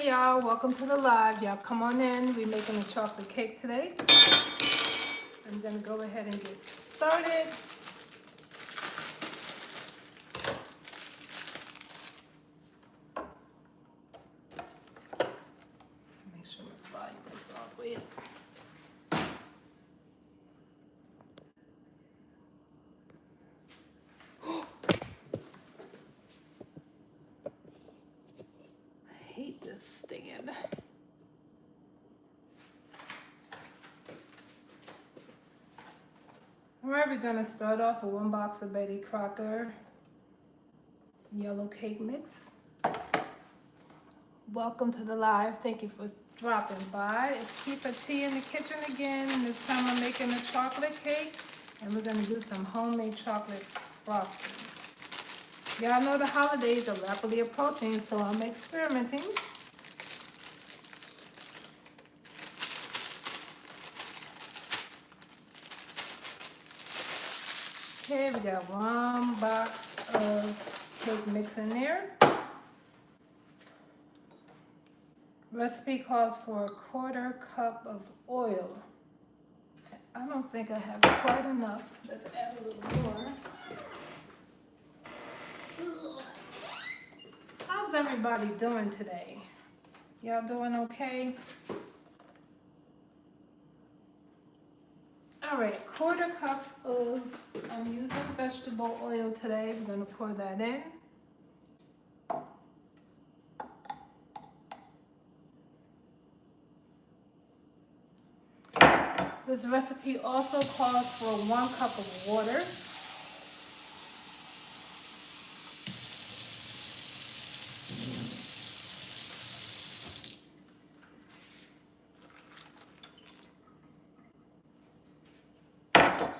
Hey y'all, welcome to the live. Y'all come on in. We're making a chocolate cake today. I'm gonna go ahead and get started. Make sure my volume is all the way up. I hate this stand. All right, we're gonna start off with 1 box of Betty Crocker yellow cake mix. Welcome to the live. Thank you for dropping by. It's Kietha in the kitchen again, and this time I'm making a chocolate cake, and we're gonna do some homemade chocolate frosting. Y'all know the holidays are rapidly approaching, so I'm experimenting. Okay, we got 1 box of cake mix in there. Recipe calls for 1/4 cup of oil. I don't think I have quite enough. Let's add a little more. How's everybody doing today? Y'all doing okay? All right, 1/4 cup of, I'm using vegetable oil today. We're gonna pour that in. This recipe also calls for 1 cup of water.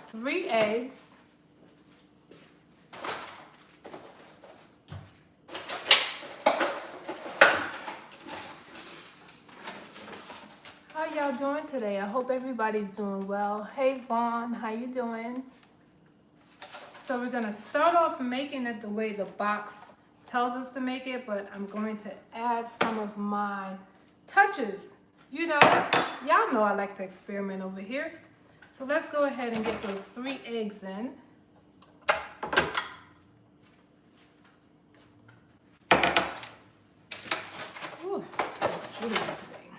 Three eggs. How y'all doing today? I hope everybody's doing well. Hey Vaughn, how you doing? So we're gonna start off making it the way the box tells us to make it, but I'm going to add some of my touches. You know, y'all know I like to experiment over here. So let's go ahead and get those 3 eggs in. Ooh, chilly today.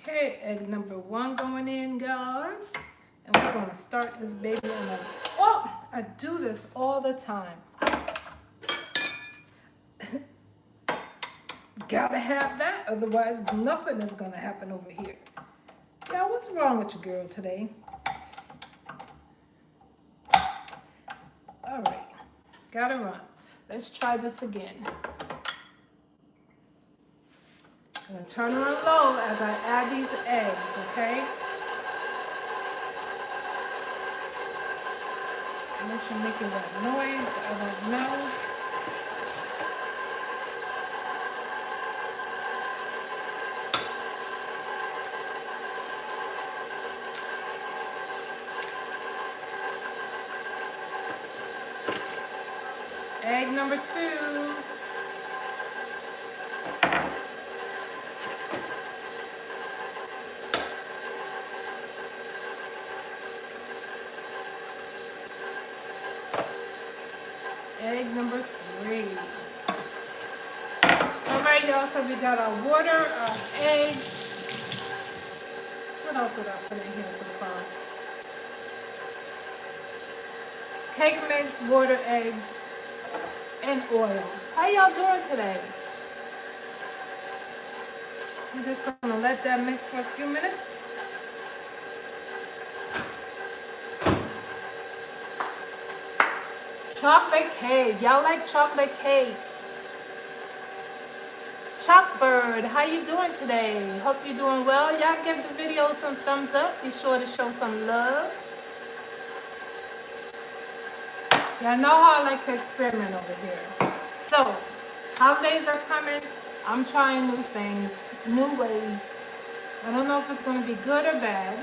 Okay, egg number 1 going in, guys. And we're gonna start this baby on a, oh, I do this all the time. Gotta have that, otherwise nothing is gonna happen over here. Y'all, what's wrong with your girl today? All right, gotta run. Let's try this again. I'm gonna turn her on low as I add these eggs, okay? Unless you're making that noise, I don't know. Egg number 2. Egg number 3. All right, y'all, so we got our water, our eggs. What else did I put in here so far? Cake mix, water, eggs, and oil. How y'all doing today? I'm just gonna let that mix for a few minutes. Chocolate cake. Y'all like chocolate cake? Chalkbird, how you doing today? Hope you're doing well. Y'all give the video some thumbs up. Be sure to show some love. Y'all know how I like to experiment over here. So, holidays are coming. I'm trying new things, new ways. I don't know if it's going to be good or bad.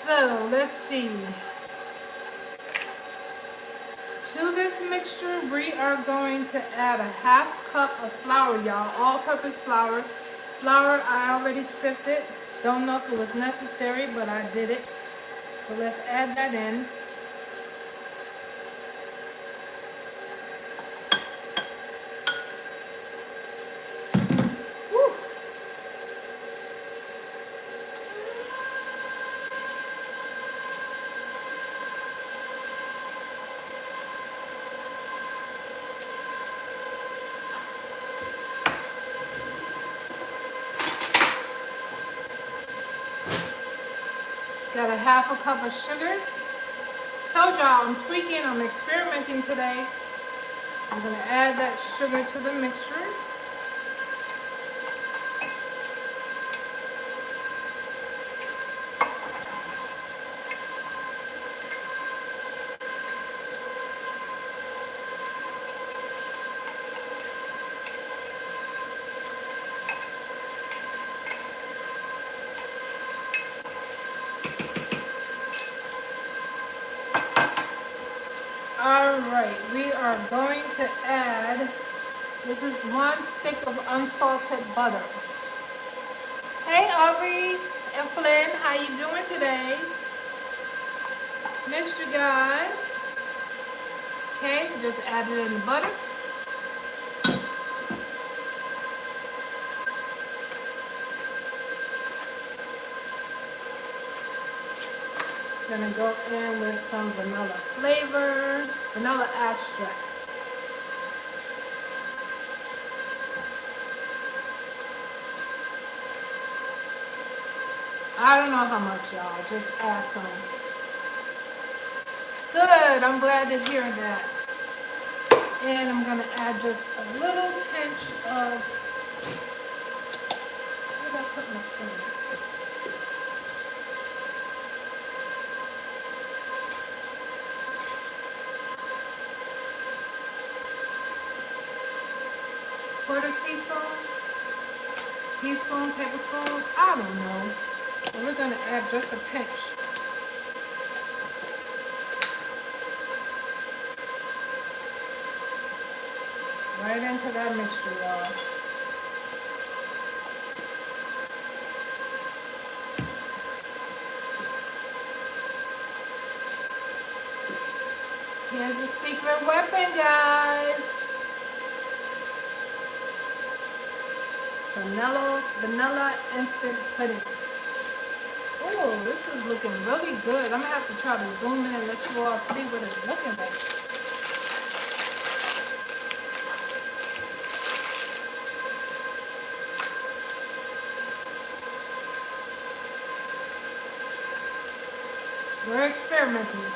So let's see. To this mixture, we are going to add a half cup of flour, y'all. All-purpose flour. Flour I already sifted. Don't know if it was necessary, but I did it. So let's add that in. Woo. Got a half a cup of sugar. Told y'all I'm tweaking, I'm experimenting today. I'm gonna add that sugar to the mixture. All right, we are going to add, this is 1 stick of unsalted butter. Hey Aubrey and Flynn, how you doing today? Missed you guys. Okay, just add it in the butter. Gonna go in with some vanilla flavor, vanilla extract. I don't know how much, y'all, just add some. Good, I'm glad to hear that. And I'm gonna add just a little pinch of, where did I put my spoon? Quarter teaspoon, teaspoon, tablespoon, I don't know. So we're gonna add just a pinch. Right into that mixture, y'all. Here's the secret weapon, guys. Vanilla instant pudding. Oh, this is looking really good. I'm gonna have to try to zoom in and let you all see what it's looking like. We're experimenting.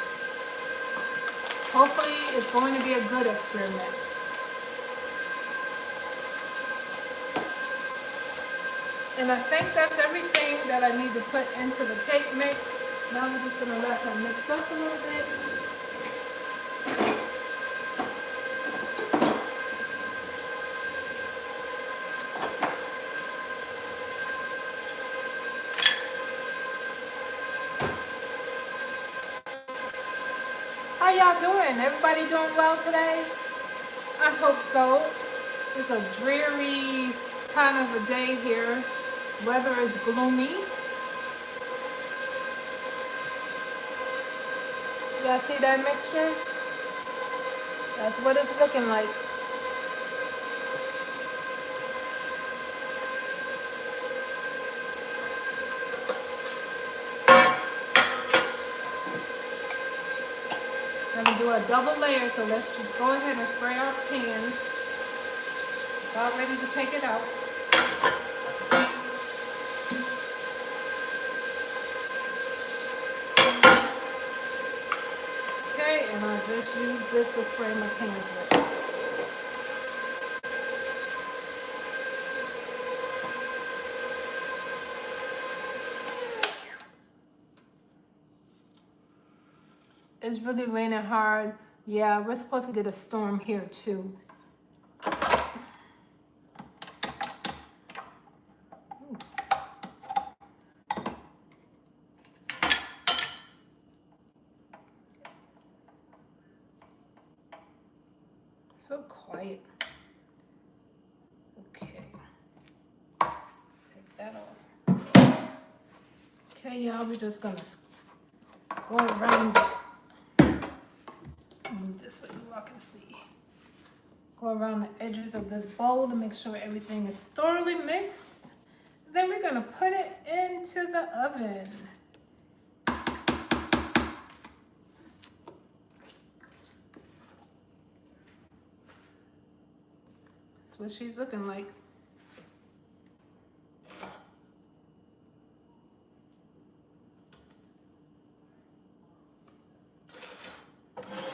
Hopefully it's going to be a good experiment. And I think that's everything that I need to put into the cake mix. Now I'm just gonna let her mix up a little bit. How y'all doing? Everybody doing well today? I hope so. It's a dreary kind of a day here. Weather is gloomy. Y'all see that mixture? That's what it's looking like. Gonna do a double layer, so let's just go ahead and spray our pans. About ready to take it out. Okay, and I'll just use this to spray my pans with. It's really raining hard. Yeah, we're supposed to get a storm here too. So quiet. Okay. Take that off. Okay, y'all, we're just gonna go around. Move this so you all can see. Go around the edges of this bowl to make sure everything is thoroughly mixed. Then we're gonna put it into the oven. That's what she's looking like.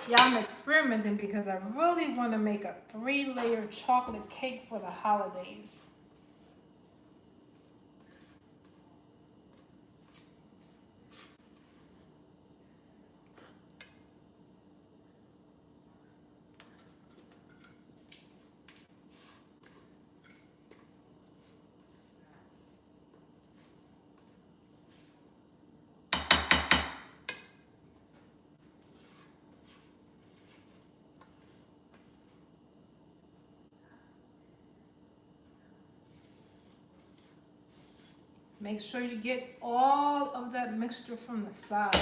Yeah, I'm experimenting because I really want to make a 3-layer chocolate cake for the holidays. Make sure you get all of that mixture from the side.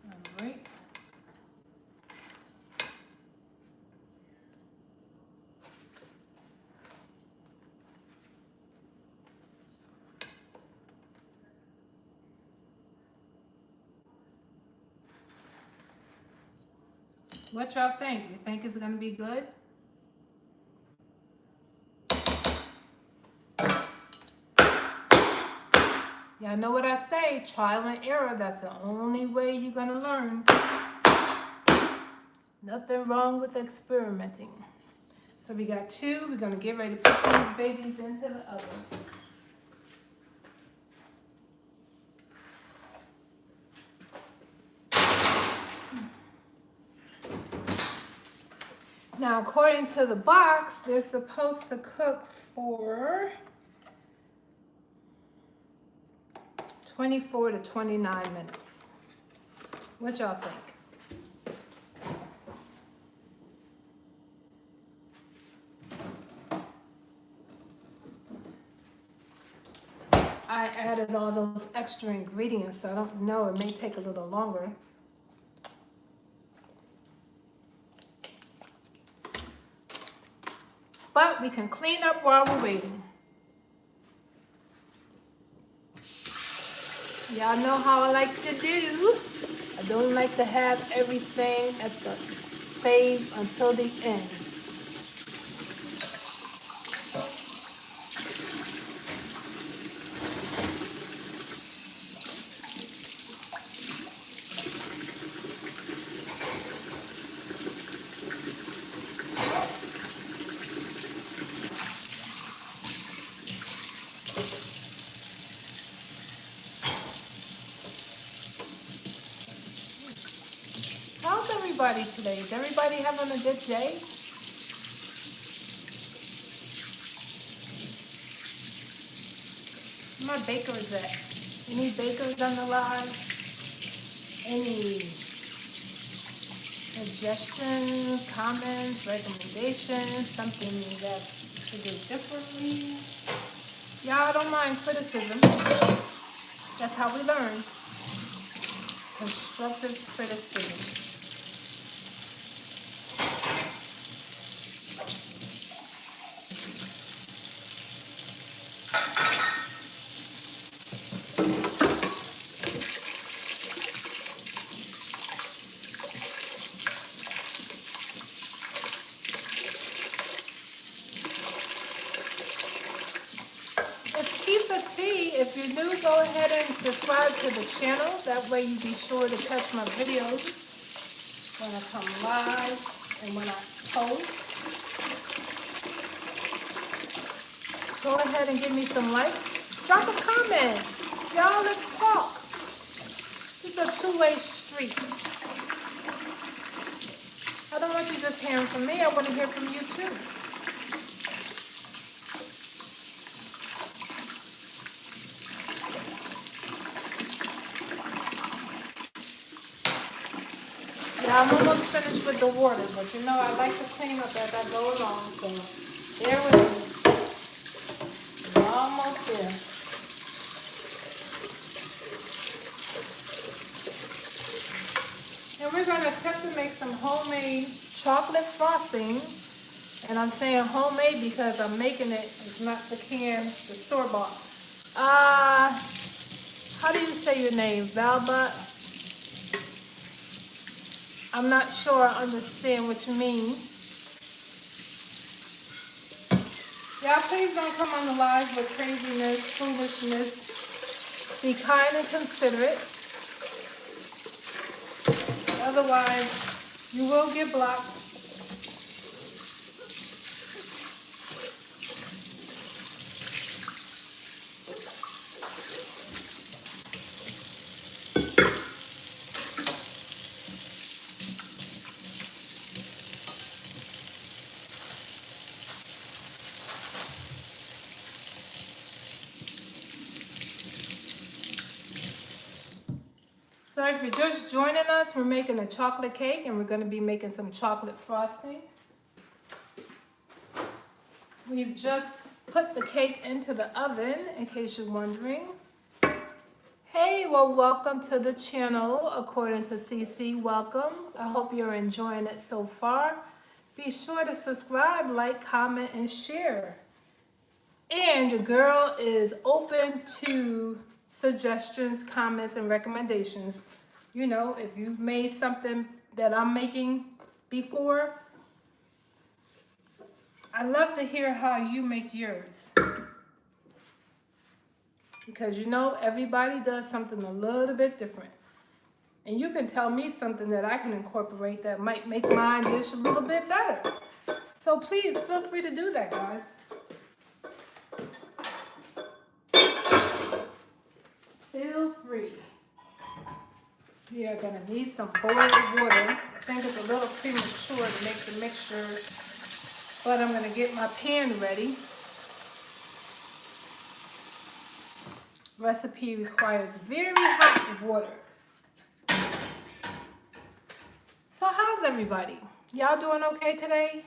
All right. What y'all think? You think it's gonna be good? Y'all know what I say, trial and error, that's the only way you're gonna learn. Nothing wrong with experimenting. So we got 2, we're gonna get ready to put these babies into the oven. Now, according to the box, they're supposed to cook for 24 to 29 minutes. What y'all think? I added all those extra ingredients, so I don't know, it may take a little longer. But we can clean up while we're waiting. Y'all know how I like to do. I don't like to have everything at the save until the end. How's everybody today? Is everybody having a good day? Where my bakers at? Any bakers on the live? Any suggestions, comments, recommendations, something that to do differently? Y'all don't mind criticism. That's how we learn. Constructive criticism. Kietha, if you're new, go ahead and subscribe to the channel. That way you be sure to catch my videos when I come live and when I post. Go ahead and give me some likes. Drop a comment. Y'all, let's talk. It's a two-way street. I don't want you just hearing from me. I want to hear from you too. Yeah, I'm almost finished with the water, but you know I like to clean up as I go along, so bear with me. We're almost there. And we're going to attempt to make some homemade chocolate frosting. And I'm saying homemade because I'm making it. It's not the can, the store-bought. How do you say your name? Valbut? I'm not sure I understand what you mean. Y'all, please don't come on the live with craziness, foolishness. Be kind and considerate. Otherwise, you will get blocked. So if you're just joining us, we're making a chocolate cake and we're going to be making some chocolate frosting. We've just put the cake into the oven, in case you're wondering. Hey, well, welcome to the channel, according to CC. Welcome. I hope you're enjoying it so far. Be sure to subscribe, like, comment, and share. And your girl is open to suggestions, comments, and recommendations. You know, if you've made something that I'm making before, I love to hear how you make yours. Because you know, everybody does something a little bit different. And you can tell me something that I can incorporate that might make my dish a little bit better. So please feel free to do that, guys. Feel free. We are going to need some boiled water. I think it's a little premature to make the mixture, but I'm going to get my pan ready. Recipe requires very hot water. So how's everybody? Y'all doing okay today?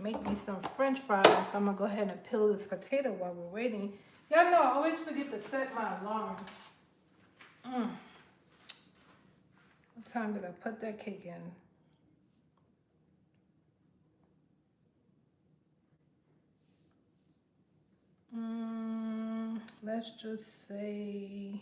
Make me some French fries. I'm gonna go ahead and peel this potato while we're waiting. Y'all know I always forget to set my alarm. What time did I put that cake in? Let's just say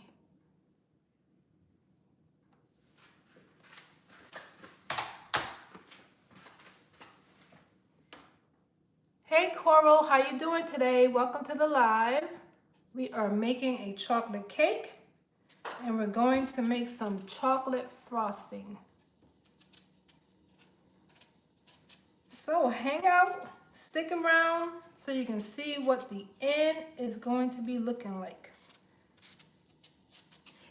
hey Coral, how you doing today? Welcome to the live. We are making a chocolate cake and we're going to make some chocolate frosting. So hang out, stick around so you can see what the end is going to be looking like.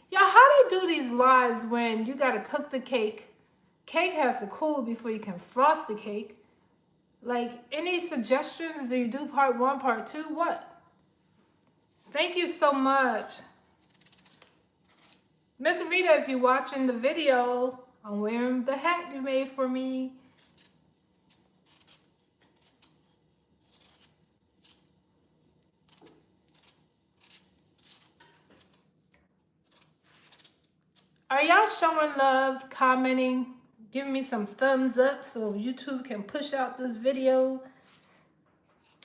Y'all, how do you do these lives when you gotta cook the cake? Cake has to cool before you can frost the cake. Like, any suggestions? Do you do part 1, part 2? What? Thank you so much. Miss Rita, if you're watching the video, I'm wearing the hat you made for me. Are y'all showing love, commenting, giving me some thumbs up so YouTube can push out this video?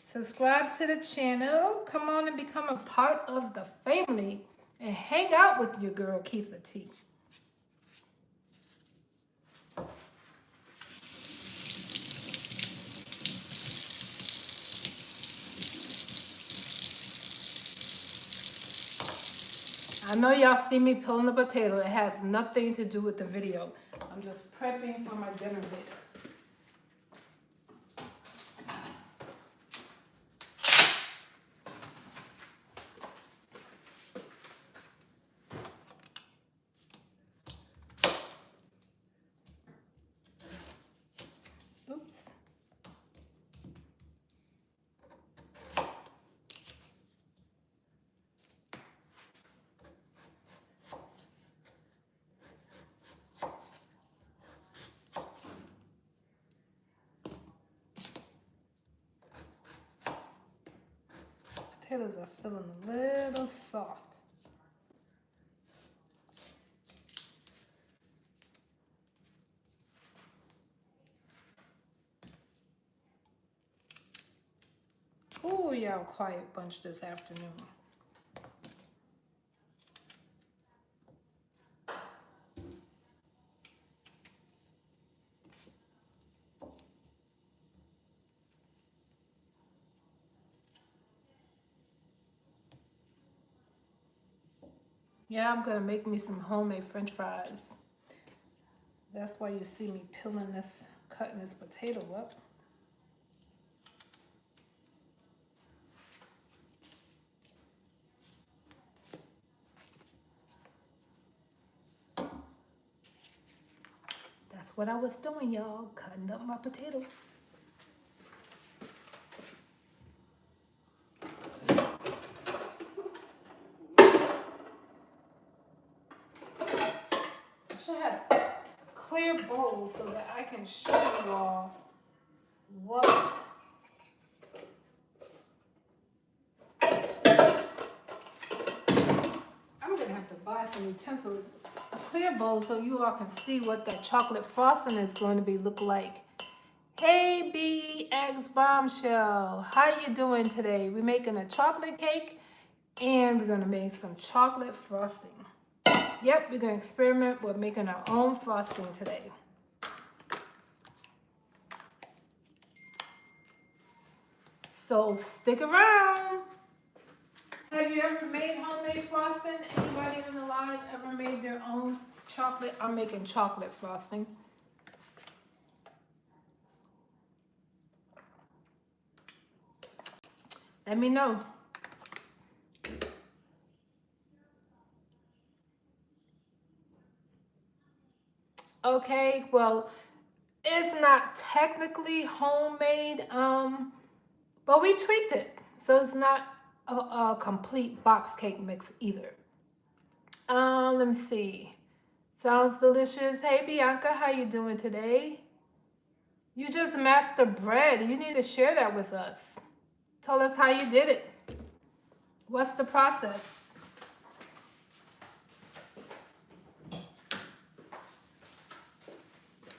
Subscribe to the channel. Come on and become a part of the family and hang out with your girl, Kietha T. I know y'all see me peeling the potato. It has nothing to do with the video. I'm just prepping for my dinner later. Oops. potatoes are feeling a little soft. Oh, y'all quiet bunch this afternoon. Yeah, I'm gonna make me some homemade French fries. That's why you see me peeling this, cutting this potato up. That's what I was doing, y'all, cutting up my potato. I should have a clear bowl so that I can show you all what I'm gonna have to buy some utensils. A clear bowl so you all can see what that chocolate frosting is going to be look like. Hey BX Bombshell, how you doing today? We're making a chocolate cake and we're gonna make some chocolate frosting. Yep, we're gonna experiment with making our own frosting today. So stick around. Have you ever made homemade frosting? Anybody on the line ever made their own chocolate? I'm making chocolate frosting. Let me know. Okay, well, it's not technically homemade, but we tweaked it. So it's not a complete box cake mix either. Let me see. Sounds delicious. Hey Bianca, how you doing today? You just mastered bread. You need to share that with us. Tell us how you did it. What's the process?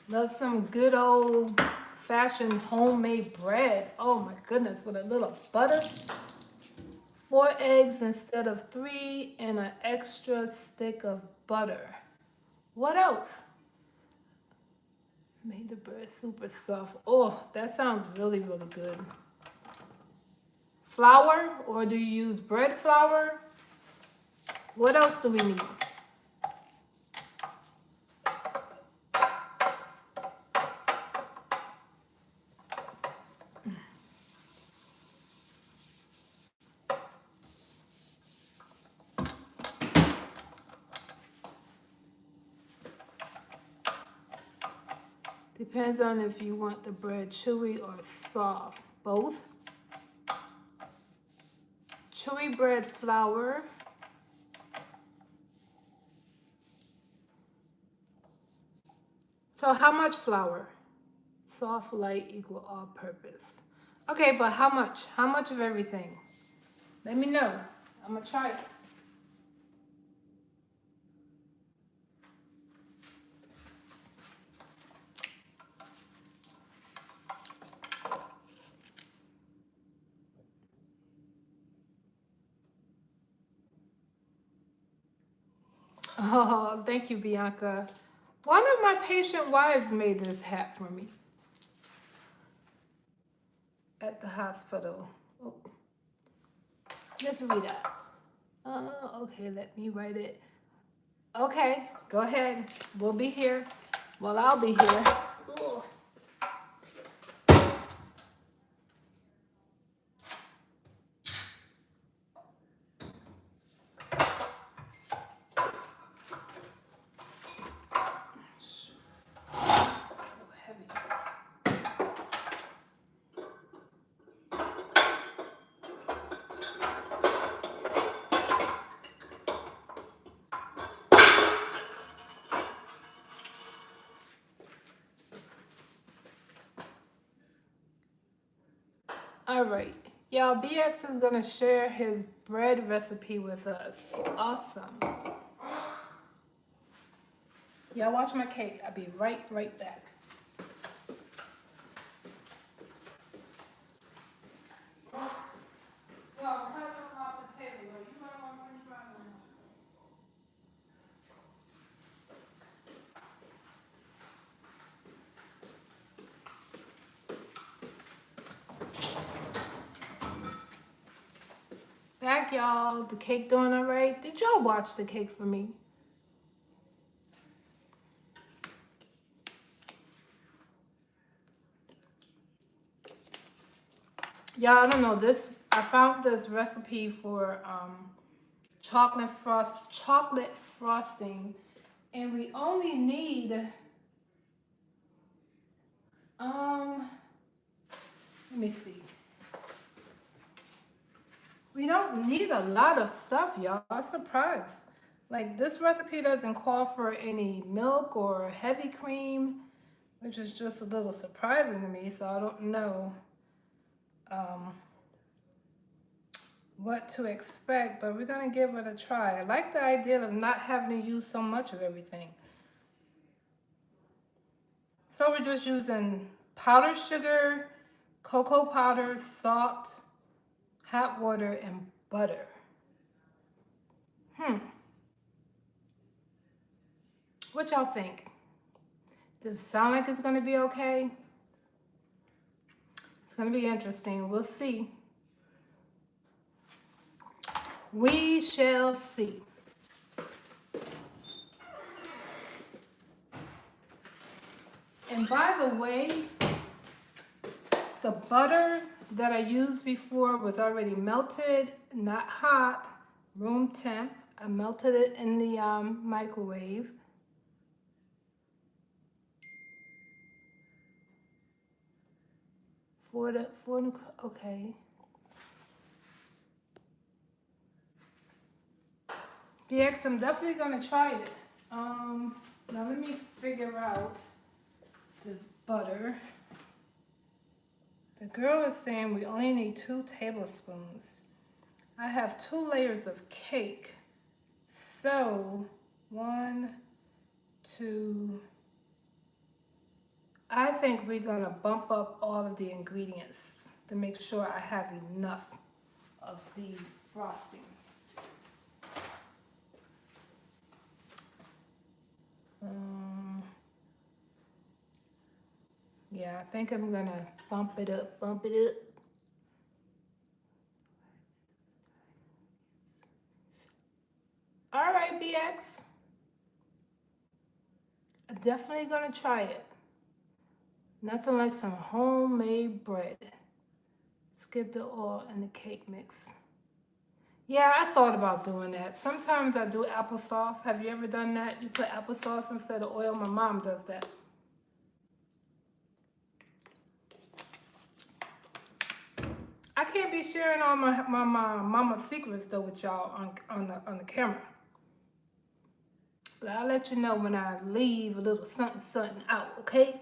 Love some good old fashioned homemade bread. Oh my goodness, with a little butter. 4 eggs instead of 3 and an extra stick of butter. What else? Made the bread super soft. Oh, that sounds really, really good. Flour, or do you use bread flour? What else do we need? Depends on if you want the bread chewy or soft. Both. Chewy bread flour. So how much flour? Soft, light, equal all purpose. Okay, but how much? How much of everything? Let me know. I'm gonna try it. Oh, thank you, Bianca. One of my patient wives made this hat for me at the hospital. Oh, let's read it. Okay, let me write it. Okay, go ahead. We'll be here. Well, I'll be here. Ugh. So heavy. All right. Y'all, BX is gonna share his bread recipe with us. Awesome. Y'all watch my cake. I'll be right back. Back, y'all. The cake doing all right? Did y'all watch the cake for me? Y'all, I don't know this. I found this recipe for chocolate frosting, and we only need let me see. We don't need a lot of stuff, y'all. I'm surprised. Like, this recipe doesn't call for any milk or heavy cream, which is just a little surprising to me. So I don't know what to expect, but we're gonna give it a try. I like the idea of not having to use so much of everything. So we're just using powdered sugar, cocoa powder, salt, hot water, and butter. What y'all think? Does it sound like it's gonna be okay? It's gonna be interesting. We'll see. We shall see. And by the way, the butter that I used before was already melted, not hot, room temp. I melted it in the microwave. Okay. BX, I'm definitely gonna try it. Now let me figure out this butter. The girl is saying we only need 2 tablespoons. I have 2 layers of cake. So 1, 2. I think we're gonna bump up all of the ingredients to make sure I have enough of the frosting. Yeah, I think I'm gonna bump it up. All right, BX. I'm definitely gonna try it. Nothing like some homemade bread. Skip the oil in the cake mix. Yeah, I thought about doing that. Sometimes I do applesauce. Have you ever done that? You put applesauce instead of oil. My mom does that. I can't be sharing all my mama's secrets though with y'all on the camera. But I'll let you know when I leave a little something out, okay?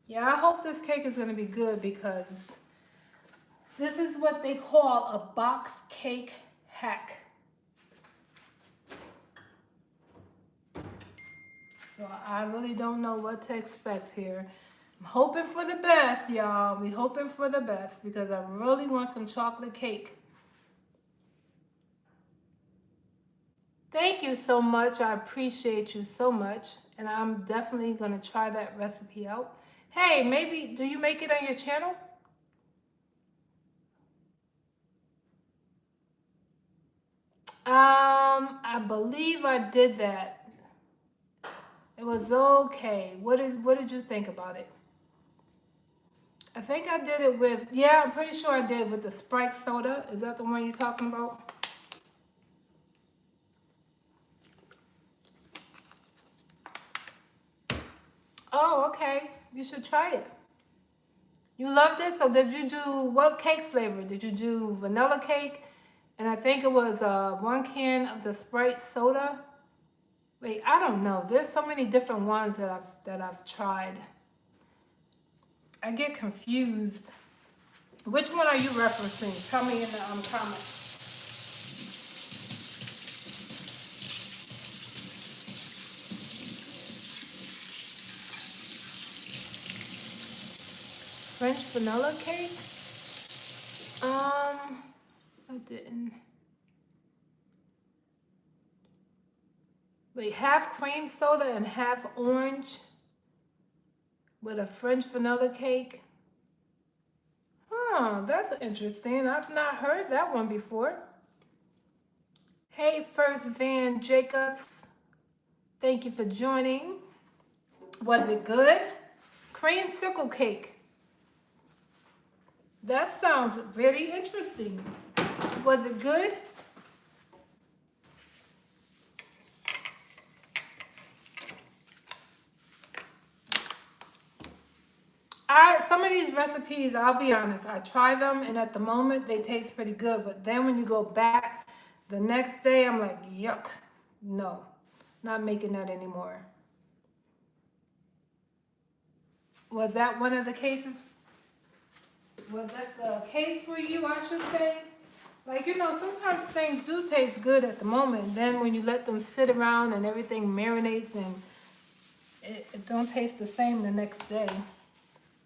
Yeah, I hope this cake is gonna be good because this is what they call a box cake hack. So I really don't know what to expect here. I'm hoping for the best, y'all. We hoping for the best because I really want some chocolate cake. Thank you so much. I appreciate you so much. And I'm definitely going to try that recipe out. Hey, maybe, do you make it on your channel? I believe I did that. It was okay. What did you think about it? I think I did it with, yeah, I'm pretty sure I did with the Sprite soda. Is that the one you're talking about? Oh, okay. You should try it. You loved it? So did you do, what cake flavor? Did you do vanilla cake? And I think it was 1 can of the Sprite soda. Wait, I don't know. There's so many different ones that I've tried. I get confused. Which one are you referencing? Tell me in the comments. French vanilla cake? I didn't. Wait, half cream soda and half orange with a French vanilla cake? Huh, that's interesting. I've not heard that one before. Hey, First Van Jacobs. Thank you for joining. Was it good? Creamsicle cake. That sounds very interesting. Was it good? Some of these recipes, I'll be honest, I try them and at the moment they taste pretty good, but then when you go back the next day, I'm like, yuck, no, not making that anymore. Was that one of the cases? Was that the case for you, I should say? Like, you know, sometimes things do taste good at the moment. Then when you let them sit around and everything marinates and it don't taste the same the next day.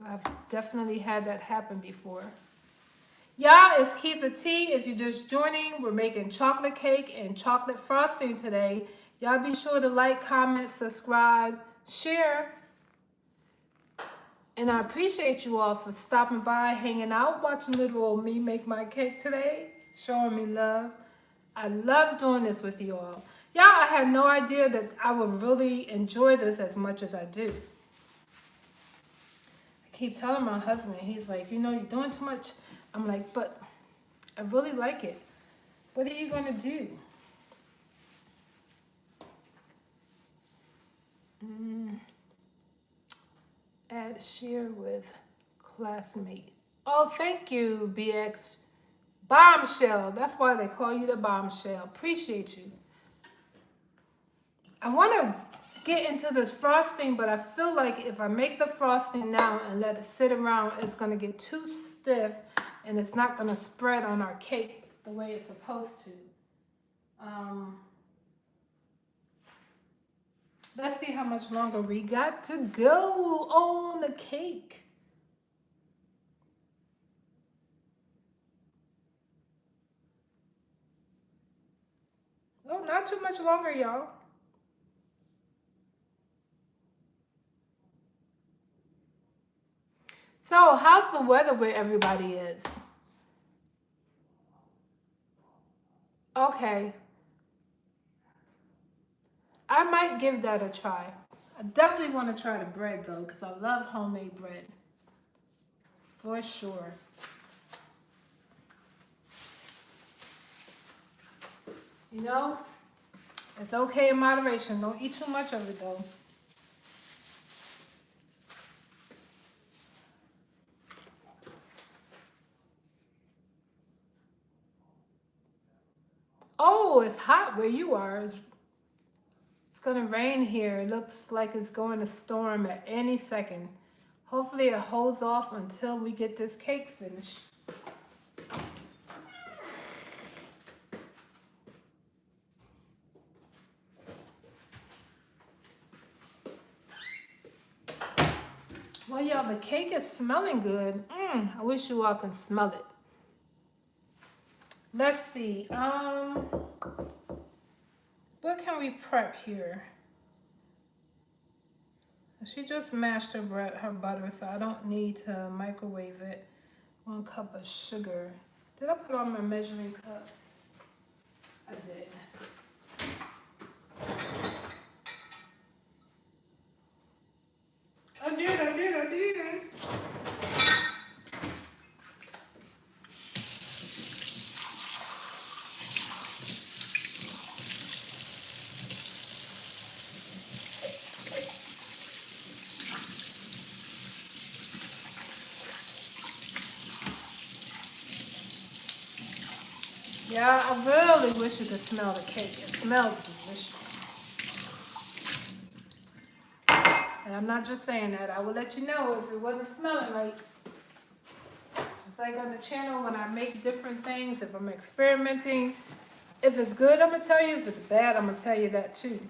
I've definitely had that happen before. Y'all, it's Kietha T. If you're just joining, we're making chocolate cake and chocolate frosting today. Y'all be sure to like, comment, subscribe, share. And I appreciate you all for stopping by, hanging out, watching little old me make my cake today, showing me love. I love doing this with you all. Y'all, I had no idea that I would really enjoy this as much as I do. Keep telling my husband, he's like, you know, you're doing too much. I'm like, but I really like it. What are you gonna do? Add share with classmate. Oh, thank you, BX Bombshell. That's why they call you the Bombshell. Appreciate you. I want to get into this frosting, but I feel like if I make the frosting now and let it sit around, it's going to get too stiff and it's not going to spread on our cake the way it's supposed to. Let's see how much longer we got to go on the cake. Oh, not too much longer, y'all. So, how's the weather where everybody is? Okay. I might give that a try. I definitely want to try the bread, though, because I love homemade bread. For sure. You know, it's okay in moderation. Don't eat too much of it, though. Oh, it's hot where you are. It's going to rain here. It looks like it's going to storm at any second. Hopefully it holds off until we get this cake finished. Well, y'all, the cake is smelling good. I wish you all can smell it. Let's see. What can we prep here? She just mashed her butter, so I don't need to microwave it. 1 cup of sugar. Did I put on my measuring cups? I did. I did. Yeah, I really wish you could smell the cake. It smells delicious. And I'm not just saying that. I will let you know if it wasn't smelling right. Just like on the channel when I make different things, if I'm experimenting, if it's good, I'm going to tell you. If it's bad, I'm going to tell you that too.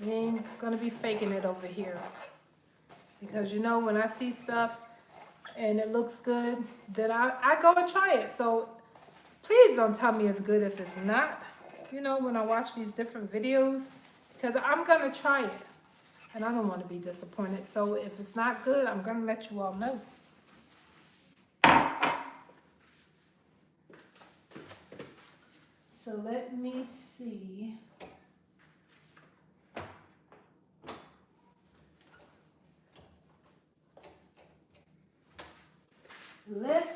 You ain't going to be faking it over here. Because you know, when I see stuff and it looks good, then I go and try it. So please don't tell me it's good if it's not. You know, when I watch these different videos, because I'm going to try it. And I don't want to be disappointed. So if it's not good, I'm going to let you all know. So let me see. Let's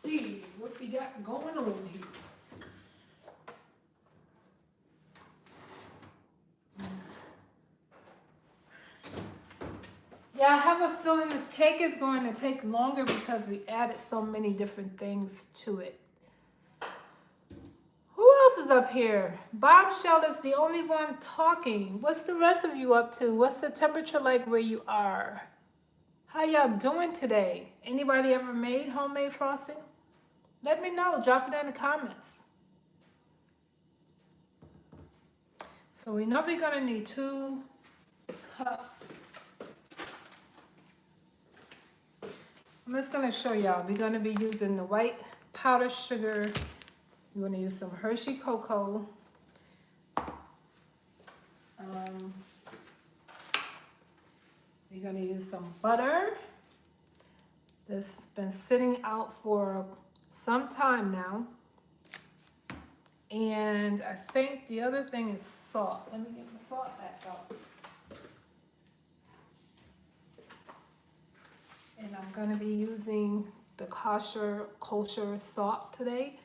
see what we got going on here. Yeah, I have a feeling this cake is going to take longer because we added so many different things to it. Who else is up here? Bombshell is the only one talking. What's the rest of you up to? What's the temperature like where you are? How y'all doing today? Anybody ever made homemade frosting? Let me know. Drop it in the comments. So we know we're going to need 2 cups. I'm just going to show y'all. We're going to be using the white powdered sugar. We're going to use some Hershey cocoa. We're going to use some butter. This has been sitting out for some time now. And I think the other thing is salt. Let me get the salt back out. And I'm going to be using the kosher salt today.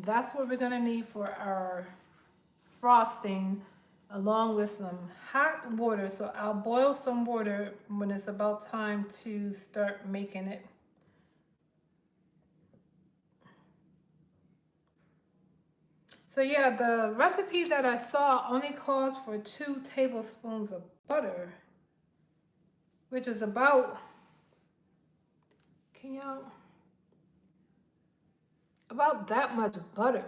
That's what we're going to need for our frosting, along with some hot water. So I'll boil some water when it's about time to start making it. So yeah, the recipe that I saw only calls for 2 tablespoons of butter, which is about, about that much butter.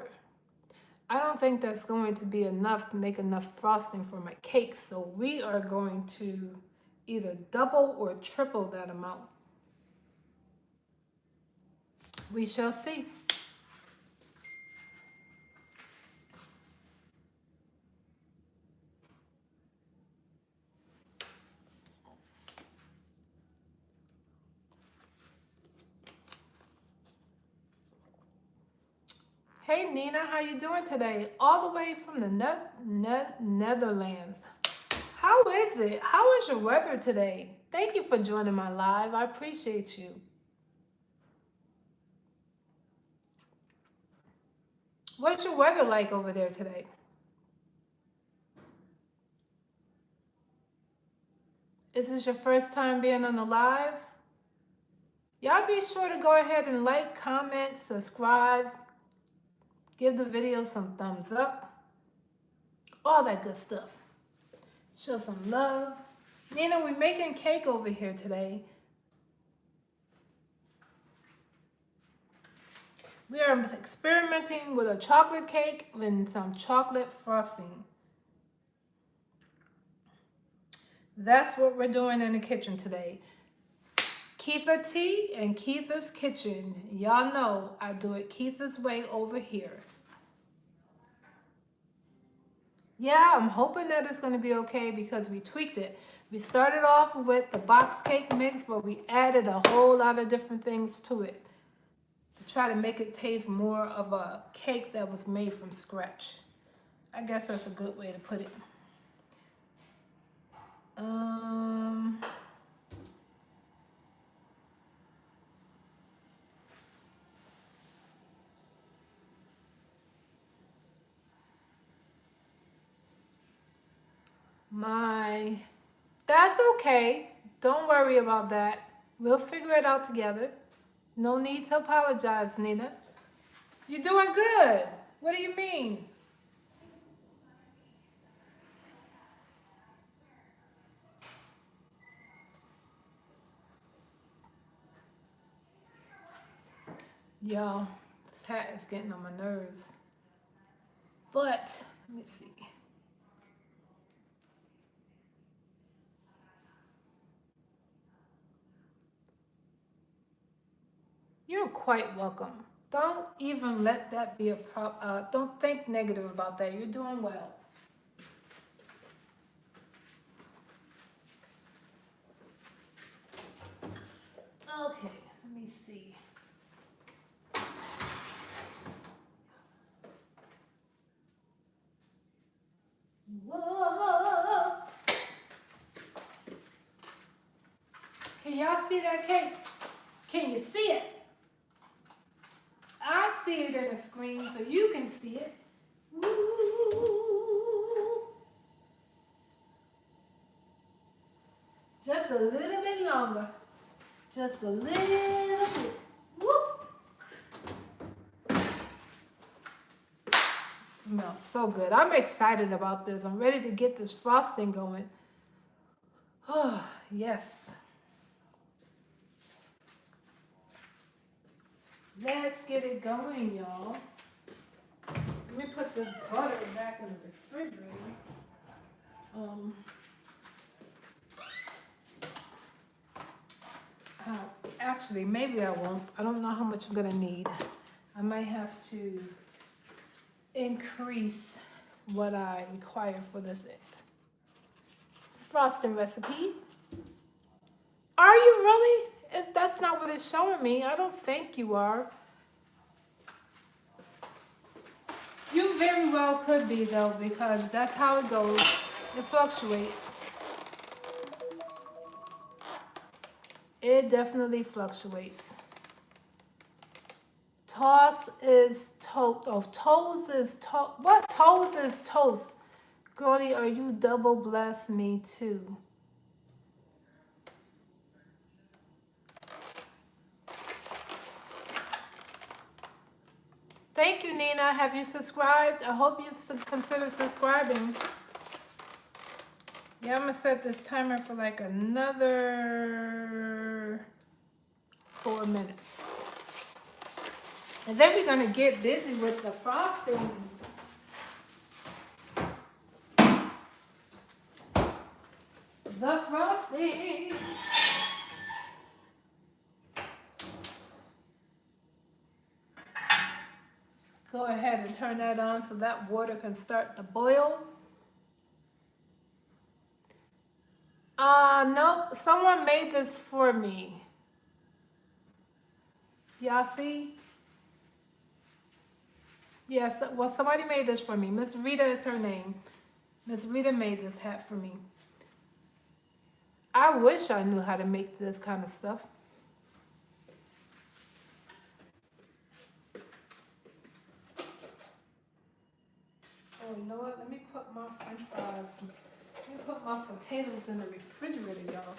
I don't think that's going to be enough to make enough frosting for my cake. So we are going to either double or triple that amount. We shall see. Hey Nina, how you doing today? All the way from the Netherlands. How is it? How is your weather today? Thank you for joining my live. I appreciate you. What's your weather like over there today? Is this your first time being on the live? Y'all be sure to go ahead and like, comment, subscribe, give the video some thumbs up, all that good stuff. Show some love. Nina, we're making cake over here today. We are experimenting with a chocolate cake and some chocolate frosting. That's what we're doing in the kitchen today. Kietha Tea and Kietha's Kitchen. Y'all know I do it Kietha's way over here. Yeah, I'm hoping that it's going to be okay because we tweaked it. We started off with the box cake mix, but we added a whole lot of different things to it to try to make it taste more of a cake that was made from scratch. I guess that's a good way to put it. That's okay. Don't worry about that. We'll figure it out together. No need to apologize, Nina. You're doing good. What do you mean? Y'all, this hat is getting on my nerves. But, let me see. You're quite welcome. Don't even let that be a problem. Don't think negative about that. You're doing well. Okay, let me see. Whoa. Can y'all see that cake? Can you see it? I see it in the screen so you can see it. Woo. Just a little bit longer. Just a little bit. Woo. Smells so good. I'm excited about this. I'm ready to get this frosting going. Oh, yes. Let's get it going, y'all. Let me put this butter back in the refrigerator. Actually, maybe I won't. I don't know how much I'm gonna need. I might have to increase what I require for this frosting recipe. Are you really? That's not what it's showing me. I don't think you are. You very well could be though, because that's how it goes. It fluctuates. It definitely fluctuates. Toss is toast. Oh, toes is toast. What? Toes is toast. Girlie, are you double blessed? Me too. Thank you, Nina. Have you subscribed? I hope you've considered subscribing. Yeah, I'm gonna set this timer for like another 4 minutes. And then we're gonna get busy with the frosting. The frosting. Go ahead and turn that on so that water can start to boil. Nope, someone made this for me. Y'all see? Yes, well, somebody made this for me. Miss Rita is her name. Miss Rita made this hat for me. I wish I knew how to make this kind of stuff. Oh, you know what? Let me put my French fries. Let me put my potatoes in the refrigerator, y'all.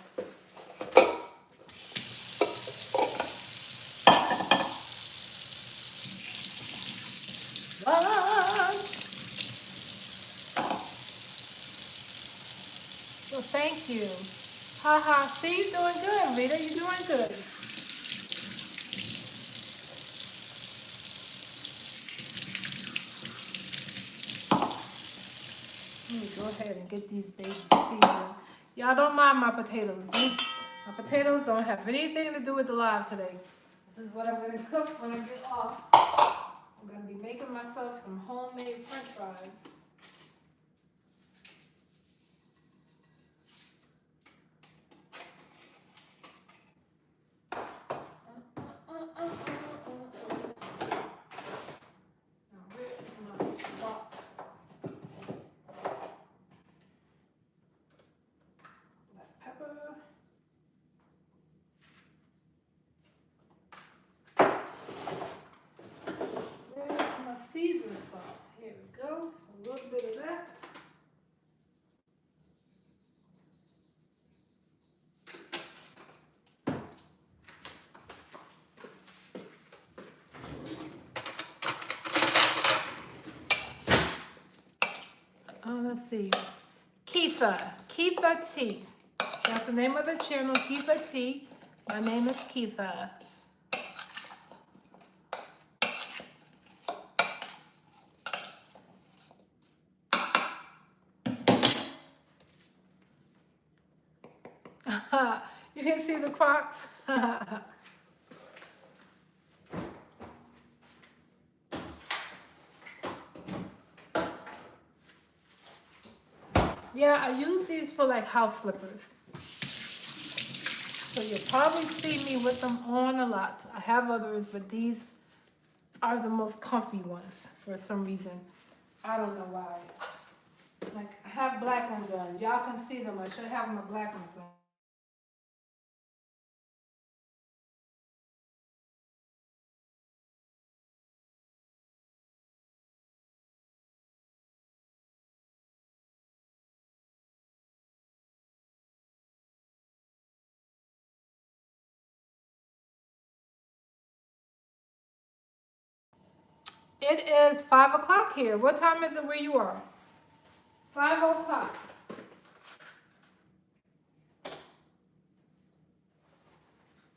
Lunch. Well, thank you. Haha, see, you're doing good, Rita. You're doing good. Let me go ahead and get these babies seasoned. Y'all don't mind my potatoes. My potatoes don't have anything to do with the live today. This is what I'm going to cook when I get off. I'm going to be making myself some homemade French fries. Now, where is my salt? Black pepper. Where's my seasoned salt? Here we go. A little bit of that. Let's see. Kietha. Kietha Tea. That's the name of the channel, Kietha Tea. My name is Kietha. You can see the Crocs. Yeah, I use these for like house slippers. So you'll probably see me with them on a lot. I have others, but these are the most comfy ones for some reason. I don't know why. Like, I have black ones on. Y'all can see them. I should have my black ones on. It is 5 o'clock here. What time is it where you are? 5 o'clock.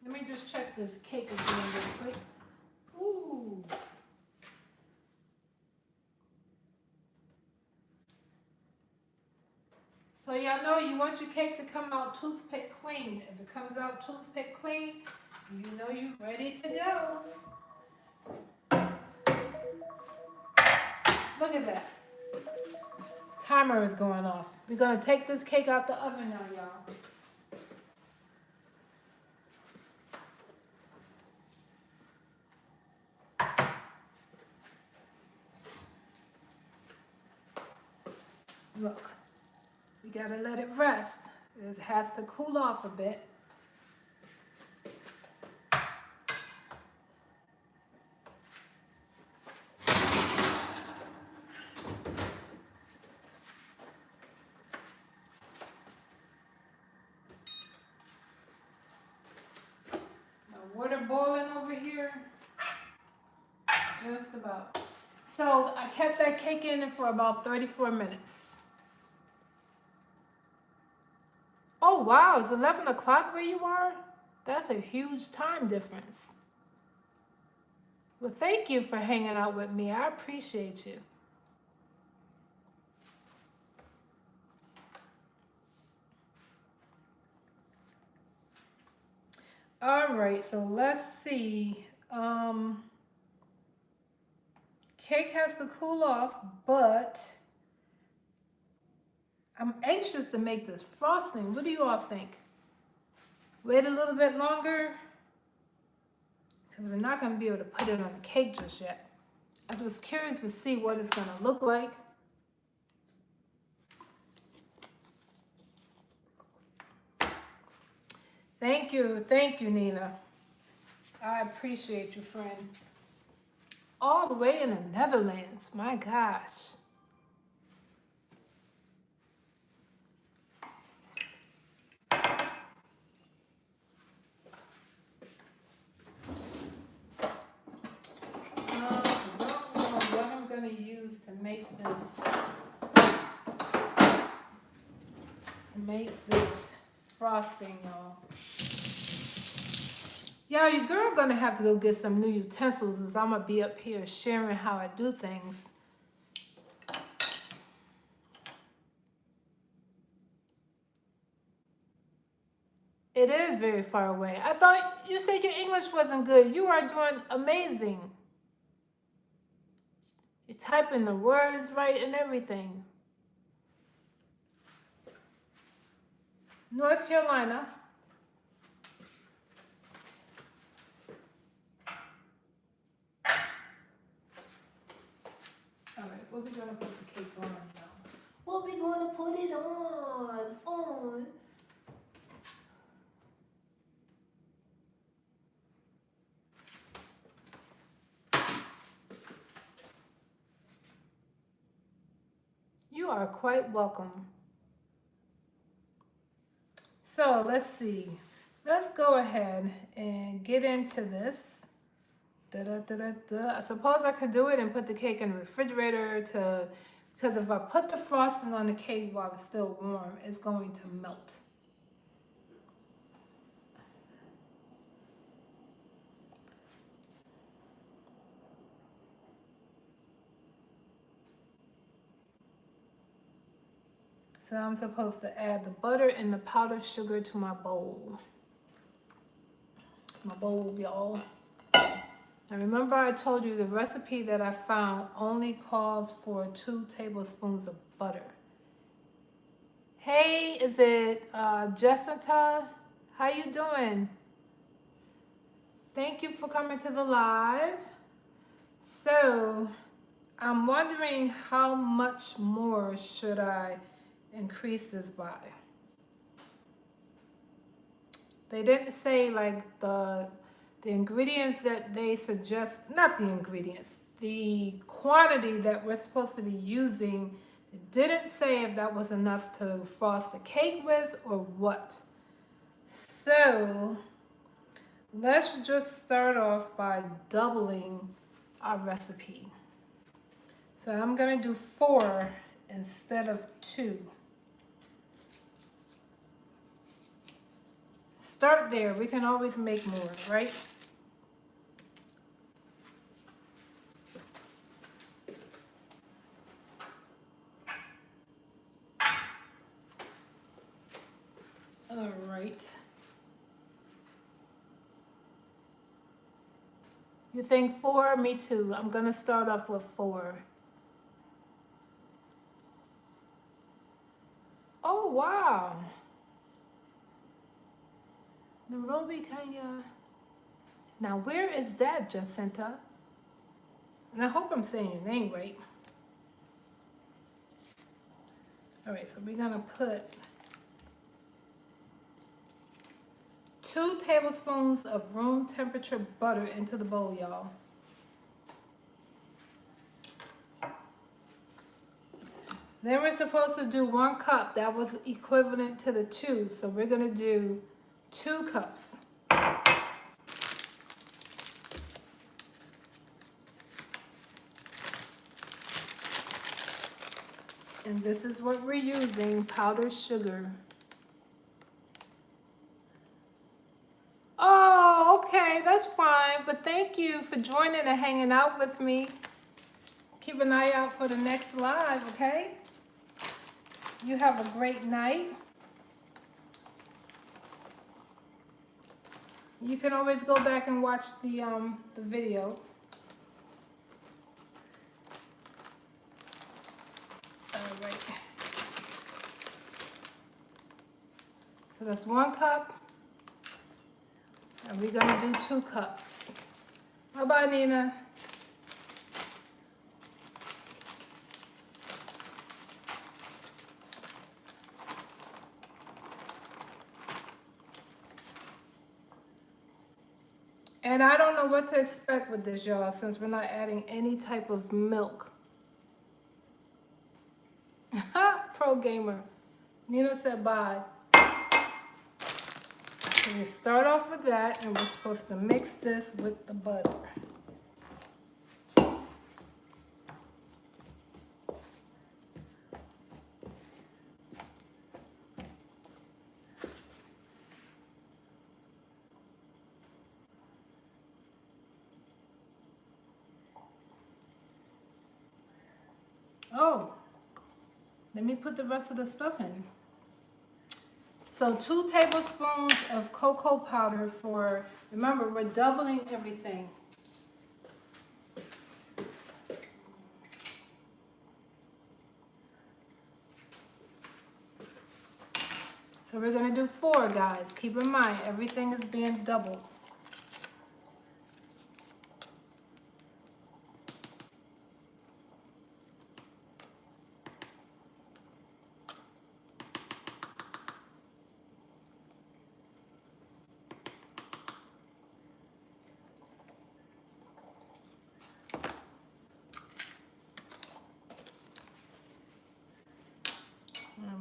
Let me just check this cake again real quick. Ooh. So y'all know you want your cake to come out toothpick clean. If it comes out toothpick clean, you know you're ready to go. Look at that. Timer is going off. We're gonna take this cake out the oven now, y'all. Look, we gotta let it rest. It has to cool off a bit. My water boiling over here. Just about. So I kept that cake in it for about 34 minutes. Oh wow, it's 11 o'clock where you are? That's a huge time difference. Well, thank you for hanging out with me. I appreciate you. All right, so let's see. Cake has to cool off, but I'm anxious to make this frosting. What do you all think? Wait a little bit longer? Because we're not going to be able to put it on the cake just yet. I was curious to see what it's going to look like. Thank you, Nina. I appreciate you, friend. All the way in the Netherlands, my gosh. I don't know what I'm going to use to make this frosting, y'all. Yeah, your girl gonna have to go get some new utensils as I'm gonna be up here sharing how I do things. It is very far away. I thought you said your English wasn't good. You are doing amazing. You're typing the words right and everything. North Carolina. All right, what are we gonna put the cake on now? What we gonna put it on? You are quite welcome. So let's see. Let's go ahead and get into this. I suppose I could do it and put the cake in the refrigerator because if I put the frosting on the cake while it's still warm, it's going to melt. So So I'm supposed to add the butter and the powdered sugar to my bowl. My bowl, y'all. Now remember I told you the recipe that I found only calls for 2 tablespoons of butter. Hey, is it Jessica? How you doing? Thank you for coming to the live. So I'm wondering how much more should I increase this by? They didn't say like the ingredients that they suggest, not the ingredients, the quantity that we're supposed to be using. It didn't say if that was enough to frost the cake with or what. So let's just start off by doubling our recipe. So I'm gonna do 4 instead of 2. Start there, we can always make more, right? All right. You think 4? Me too. I'm gonna start off with 4. Oh, wow. Nairobi, Kenya. Now, where is that, Jacinta? And I hope I'm saying your name right. All right, so we're gonna put 2 tablespoons of room temperature butter into the bowl, y'all. Then we're supposed to do 1 cup. That was equivalent to the 2, so we're gonna do 2 cups. And this is what we're using, powdered sugar. Oh, okay, that's fine. But thank you for joining and hanging out with me. Keep an eye out for the next live, okay? You have a great night. You can always go back and watch the video. All right. So that's 1 cup. And we're gonna do 2 cups. Bye-bye, Nina. And I don't know what to expect with this, y'all, since we're not adding any type of milk. Pro gamer. Nina said bye. So we start off with that, and we're supposed to mix this with the butter. Oh, let me put the rest of the stuff in. So 2 tablespoons of cocoa powder for, remember, we're doubling everything. So we're gonna do 4, guys. Keep in mind, everything is being doubled.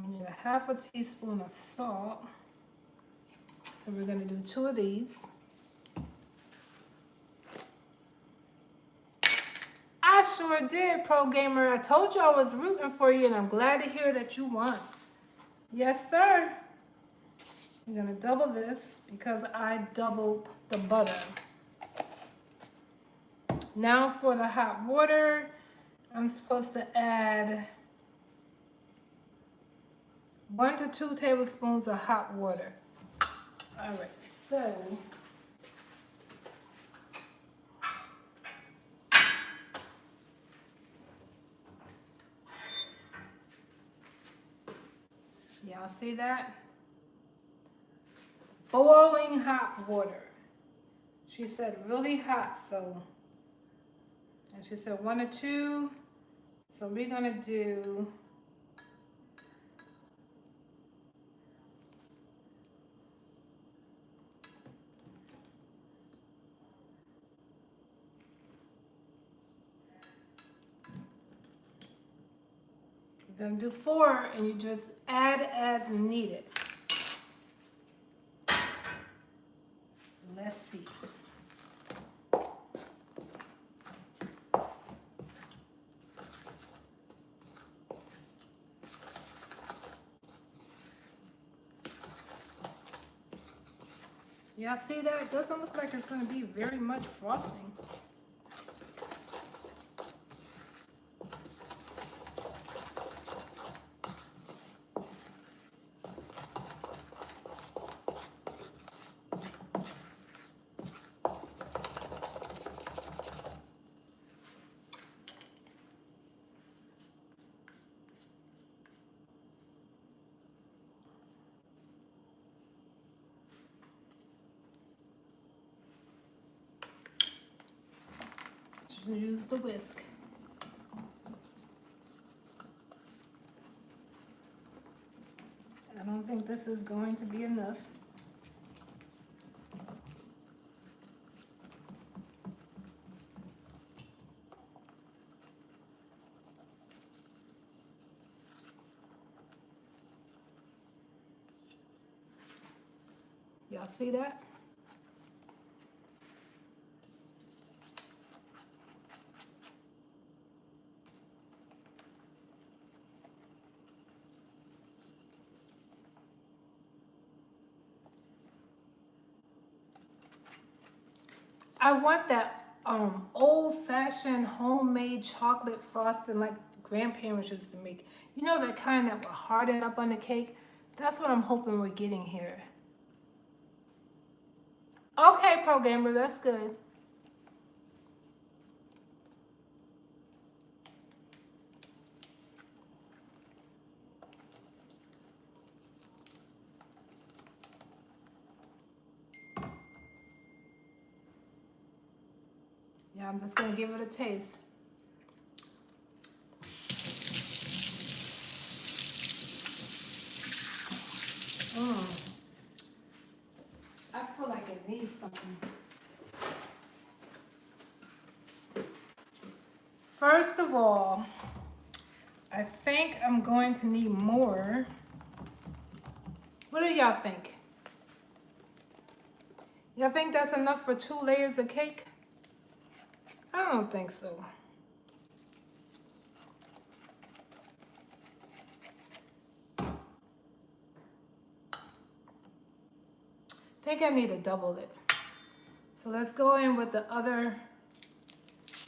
We need a 1/2 teaspoon of salt. So we're gonna do 2 of these. I sure did, Pro Gamer. I told you I was rooting for you, and I'm glad to hear that you won. Yes, sir. We're gonna double this because I doubled the butter. Now for the hot water, I'm supposed to add 1 to 2 tablespoons of hot water. All right, so y'all see that? Boiling hot water. She said really hot, so, and she said 1 or 2. So we're gonna do we're gonna do 4, and you just add as needed. Let's see. Y'all see that? It doesn't look like it's going to be very much frosting. Use the whisk. I don't think this is going to be enough. Y'all see that? I want that old-fashioned homemade chocolate frosting like grandparents used to make. You know, that kind that will harden up on the cake? That's what I'm hoping we're getting here. Okay, programmer, that's good. Yeah, I'm just gonna give it a taste. I feel like it needs something. First of all, I think I'm going to need more. What do y'all think? Y'all think that's enough for 2 layers of cake? I don't think so. I think I need to double it. So let's go in with the other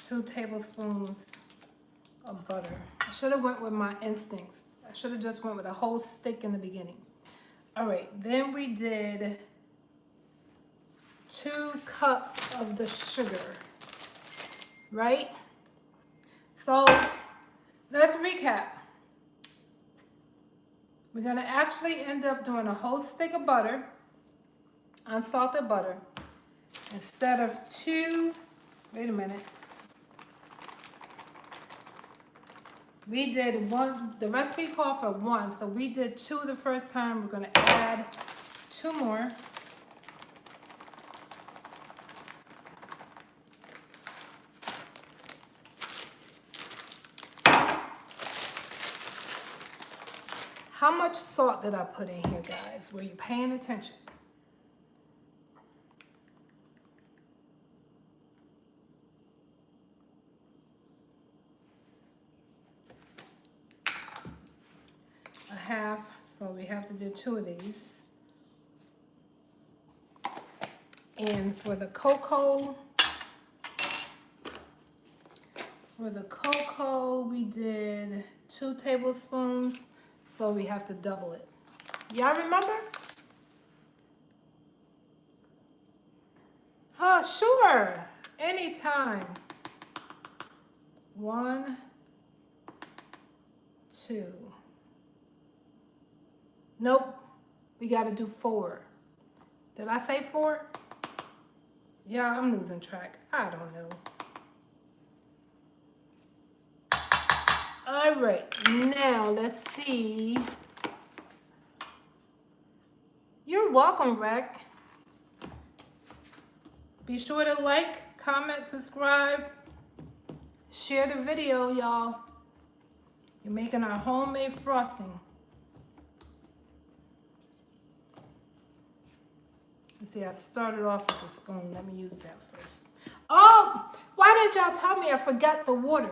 2 tablespoons of butter. I should have went with my instincts. I should have just went with a whole stick in the beginning. All right, then we did 2 cups of the sugar, right? So let's recap. We're gonna actually end up doing a whole stick of butter, unsalted butter, instead of 2, wait a minute. We did 1, the recipe called for 1, so we did 2 the first time. We're gonna add 2 more. How much salt did I put in here, guys? Were you paying attention? A half, so we have to do 2 of these. And for the cocoa, we did 2 tablespoons, so we have to double it. Y'all remember? Oh, sure. Anytime. 1, 2. Nope. We got to do 4. Did I say 4? Yeah, I'm losing track. I don't know. All right. Now, let's see. You're welcome, Rec. Be sure to like, comment, subscribe, share the video, y'all. You're making our homemade frosting. Let's see, I started off with the spoon. Let me use that first. Oh, why didn't y'all tell me I forgot the water?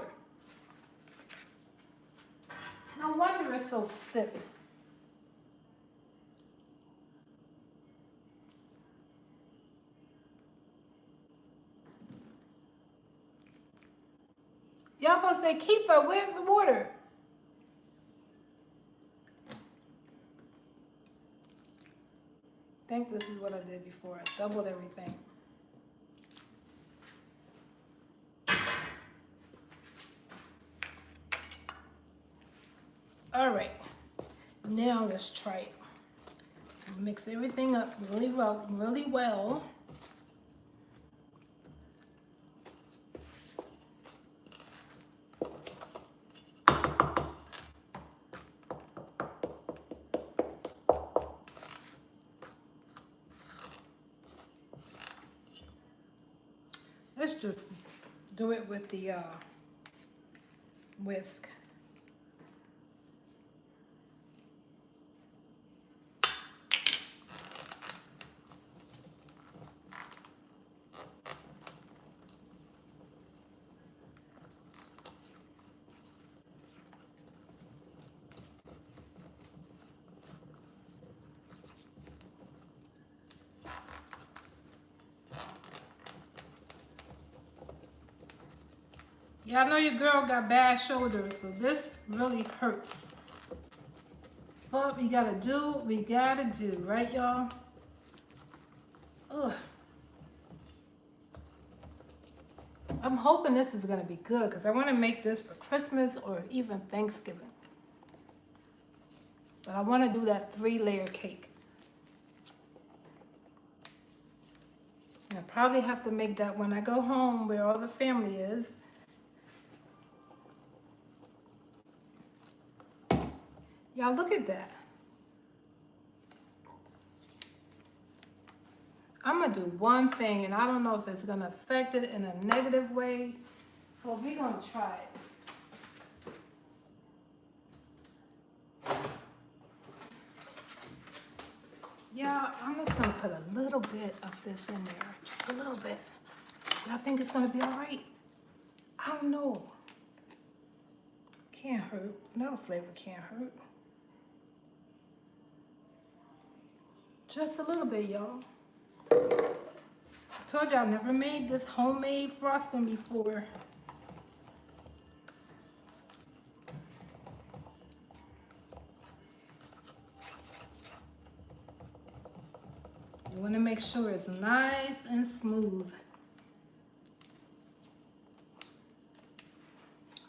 No wonder it's so stiff. Y'all gonna say, Kietha, where's the water? I think this is what I did before. I doubled everything. All right, now let's try it. Mix everything up really well, really well. Let's just do it with the whisk. Yeah, I know your girl got bad shoulders, so this really hurts. But we gotta do what we gotta do, right, y'all? Ugh. I'm hoping this is gonna be good because I want to make this for Christmas or even Thanksgiving. But I want to do that 3-layer cake. And I probably have to make that when I go home where all the family is. Y'all look at that. I'm gonna do one thing and I don't know if it's gonna affect it in a negative way, but we're gonna try it. Yeah, I'm just gonna put a little bit of this in there, just a little bit. Y'all think it's gonna be all right? I don't know. Can't hurt. Vanilla flavor can't hurt. Just a little bit, y'all. I told y'all I never made this homemade frosting before. You want to make sure it's nice and smooth.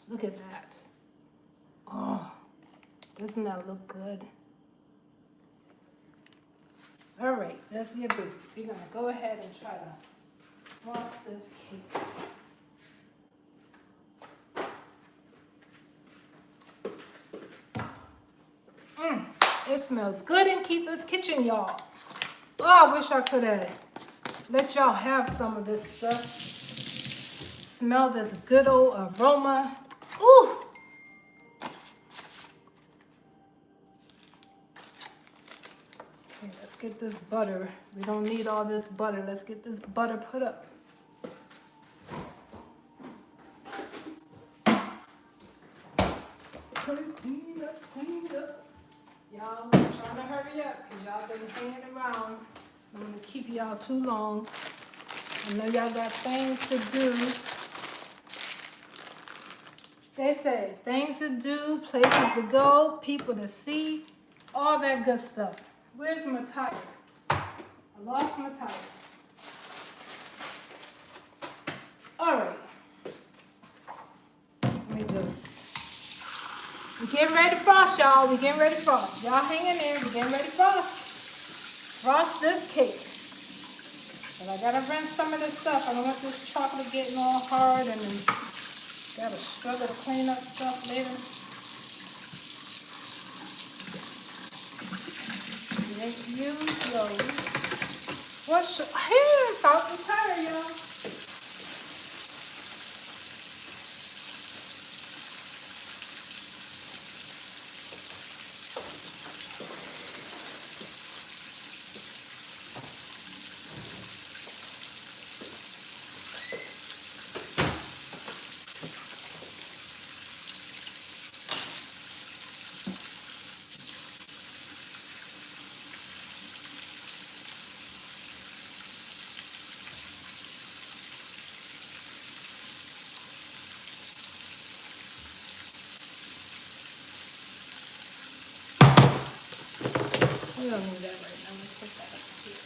Look at that. Oh, doesn't that look good? All right, let's get busy. We're gonna go ahead and try to frost this cake. It smells good in Kietha's kitchen, y'all. Oh, I wish I could have let y'all have some of this stuff. Smell this good old aroma. Ooh! Okay, let's get this butter. We don't need all this butter. Let's get this butter put up. Clean up, clean up. Y'all, I'm trying to hurry up because y'all been hanging around. I'm going to keep y'all too long. I know y'all got things to do. They say things to do, places to go, people to see. all that good stuff. Where's my tire? I lost my tire. All right. Let me just. We're getting ready to frost, y'all. We're getting ready to frost. Y'all hang in there. We're getting ready to frost. Frost this cake. But I gotta rinse some of this stuff. I don't want this chocolate getting all hard and then gotta struggle to clean up stuff later. Use those. Here's out the tire, y'all. We don't need that right now. Let's put that up here.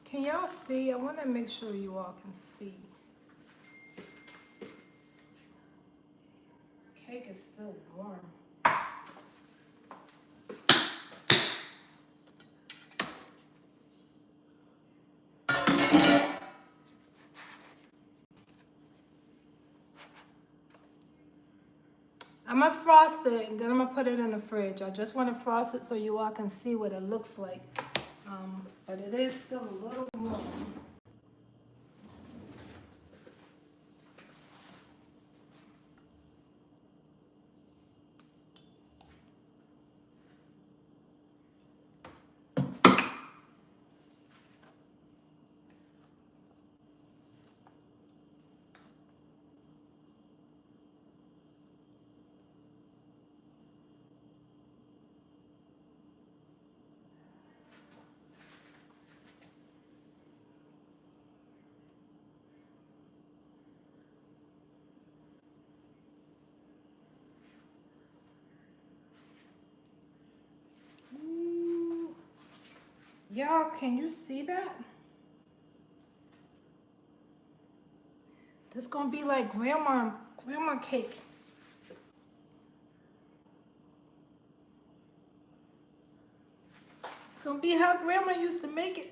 Can y'all see? I want to make sure you all can see. The cake is still warm. I'm going to frost it and then I'm going to put it in the fridge. I just want to frost it so you all can see what it looks like. But it is still a little warm. Y'all, can you see that? This gonna be like grandma cake. It's gonna be how grandma used to make it.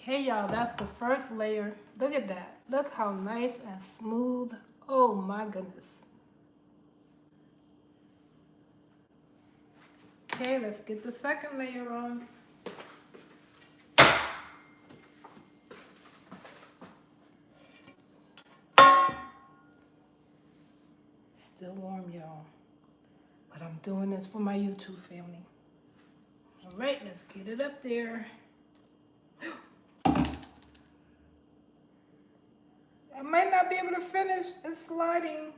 Okay, y'all, that's the first layer. Look at that. Look how nice and smooth. Oh my goodness. Okay, let's get the second layer on. Still warm, y'all. But I'm doing this for my YouTube family. All right, let's get it up there. I might not be able to finish. It's sliding.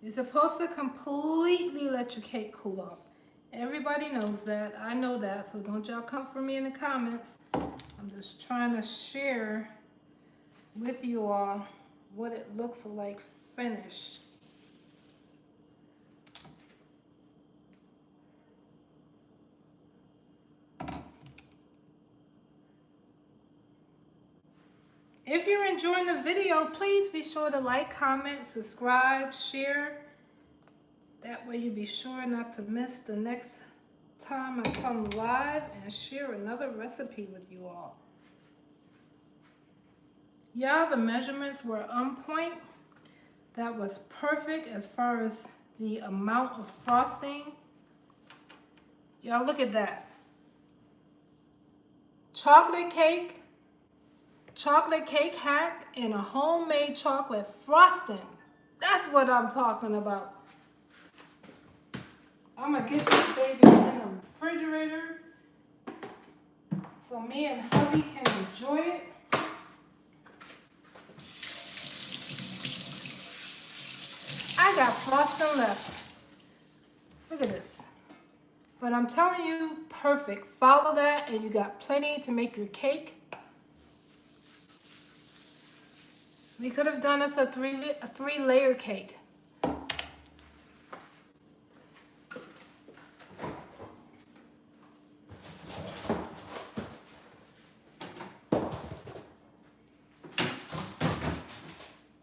You're supposed to completely let your cake cool off. Everybody knows that. I know that. So don't y'all come for me in the comments. I'm just trying to share with you all what it looks like finished. If you're enjoying the video, please be sure to like, comment, subscribe, share. That way you'll be sure not to miss the next time I come live and share another recipe with you all. Yeah, the measurements were on point. That was perfect as far as the amount of frosting. Y'all look at that. Chocolate cake hack, and a homemade chocolate frosting. That's what I'm talking about. I'm gonna get this baby in the refrigerator so me and hubby can enjoy it. I got frosting left. Look at this. But I'm telling you, perfect. Follow that and you got plenty to make your cake. We could have done this a three-layer cake.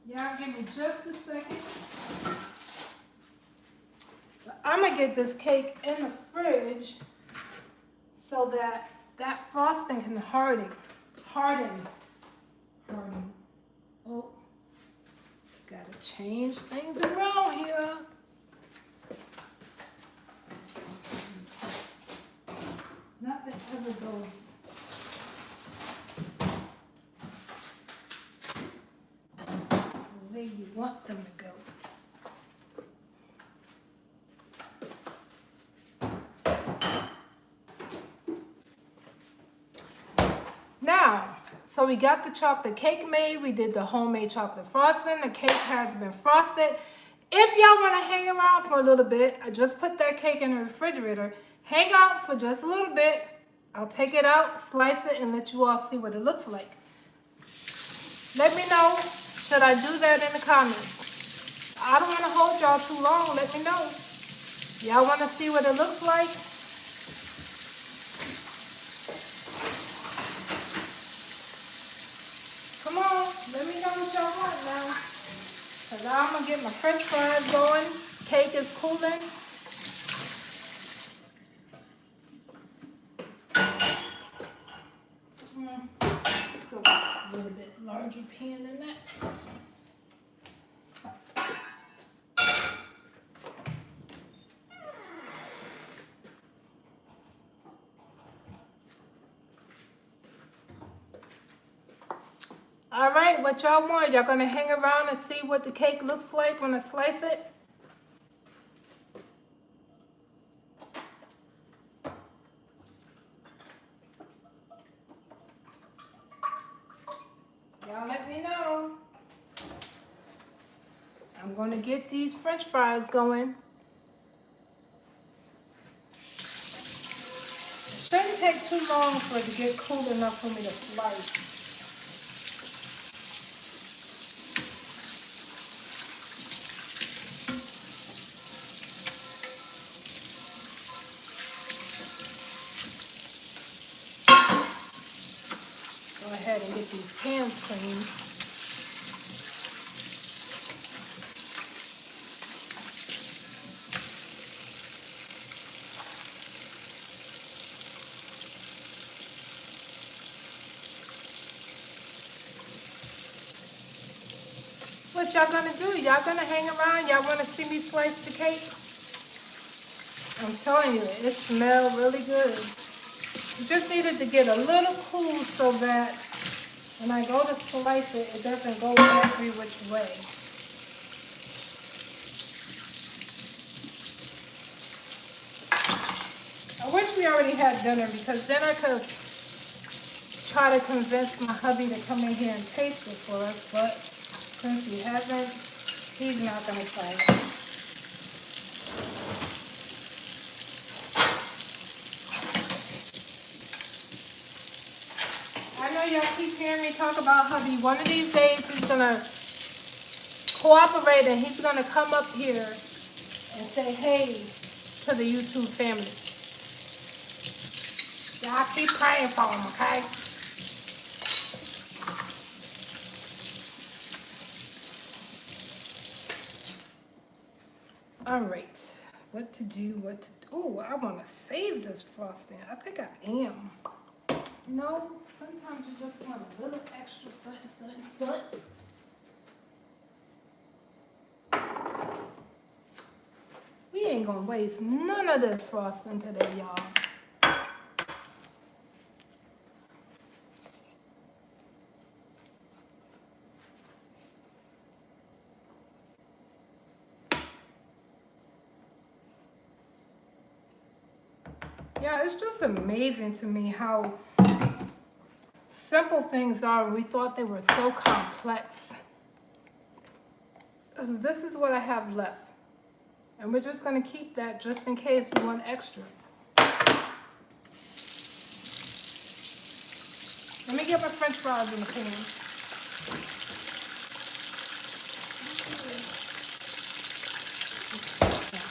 Y'all give me just a second. I'm gonna get this cake in the fridge so that that frosting can harden. Oh, gotta change things around here. Nothing ever goes the way you want them to go. Now, so we got the chocolate cake made. We did the homemade chocolate frosting. The cake has been frosted. If y'all want to hang around for a little bit, I just put that cake in the refrigerator. Hang out for just a little bit. I'll take it out, slice it, and let you all see what it looks like. Let me know, should I do that in the comments? I don't want to hold y'all too long. Let me know. Y'all want to see what it looks like? Come on, let me know what y'all want now. Because I'm going to get my french fries going. Cake is cooling. Let's go with a little bit larger pan than that. All right, what y'all want? Y'all gonna hang around and see what the cake looks like when I slice it? Y'all let me know. I'm gonna get these french fries going. It shouldn't take too long for it to get cool enough for me to slice. Go ahead and get these pans clean. What y'all gonna do? Y'all gonna hang around? Y'all wanna see me slice the cake? I'm telling you, it smells really good. You just needed to get a little cool so that when I go to slice it, it doesn't go every which way. I wish we already had dinner because then I could try to convince my hubby to come in here and taste it for us, but since he hasn't, he's not gonna try it. I know y'all keep hearing me talk about hubby. One of these days he's gonna cooperate and he's gonna come up here and say hey to the YouTube family. Y'all keep praying for him, okay? All right, what to do, oh, I want to save this frosting. I think I am. You know, sometimes you just want a little extra something. ain't gonna waste none of this frosting today, y'all. Yeah, it's just amazing to me how simple things are. We thought they were so complex. This is what I have left. And we're just gonna keep that just in case we want extra. Let me get my French fries in the pan.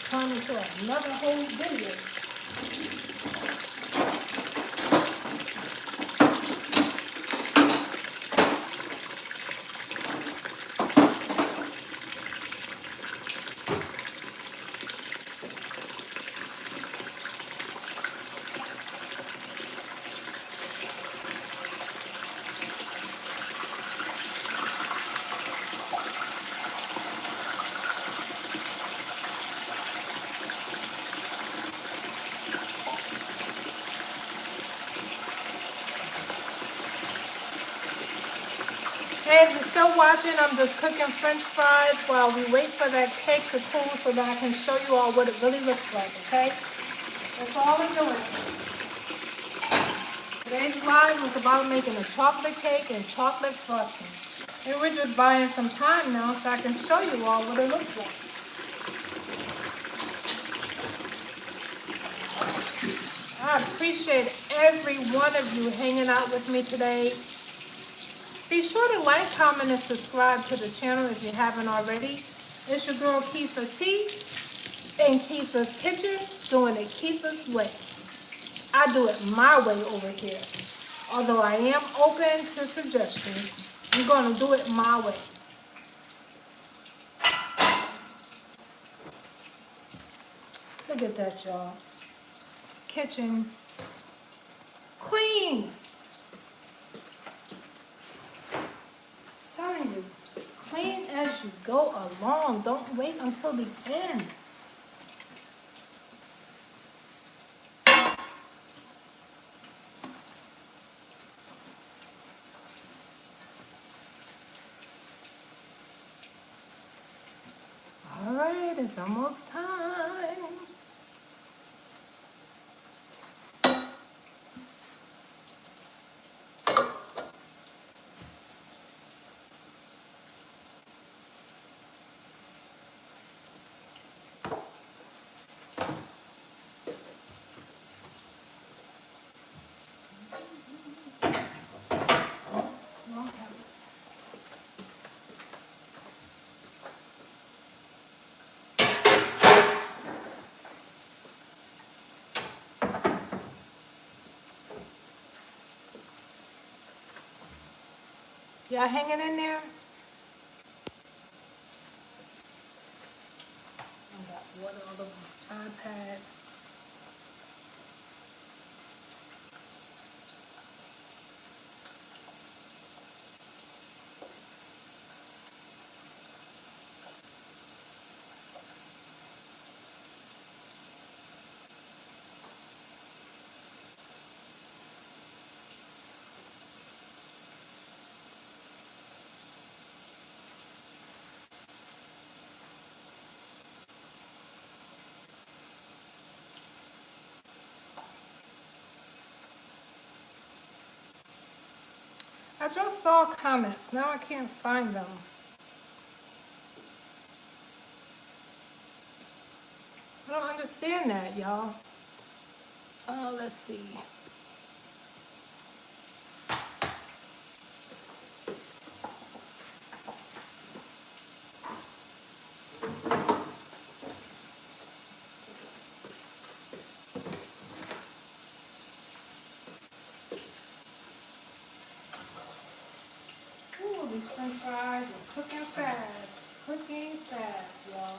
Turn into another whole video. Hey, if you're still watching, I'm just cooking French fries while we wait for that cake to cool so that I can show you all what it really looks like, okay? That's all I'm doing. Today's live was about making a chocolate cake and chocolate frosting. And we're just buying some time now so I can show you all what it looks like. I appreciate every one of you hanging out with me today. Be sure to like, comment, and subscribe to the channel if you haven't already. It's your girl Kietha T in Kietha's Kitchen, doing it Kietha's way. I do it my way over here. Although I am open to suggestions, I'm going to do it my way. Look at that, y'all. Kitchen clean. I'm telling you, clean as you go along. Don't wait until the end. All right, it's almost time. Y'all hanging in there? I got water all over my iPad. I just saw comments. Now I can't find them. I don't understand that, y'all. Let's see. Ooh, these French fries are cooking fast. Cooking fast, y'all.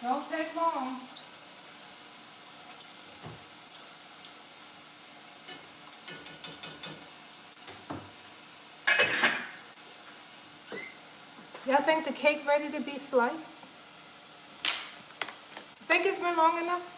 Don't take long. Y'all think the cake ready to be sliced? Think it's been long enough?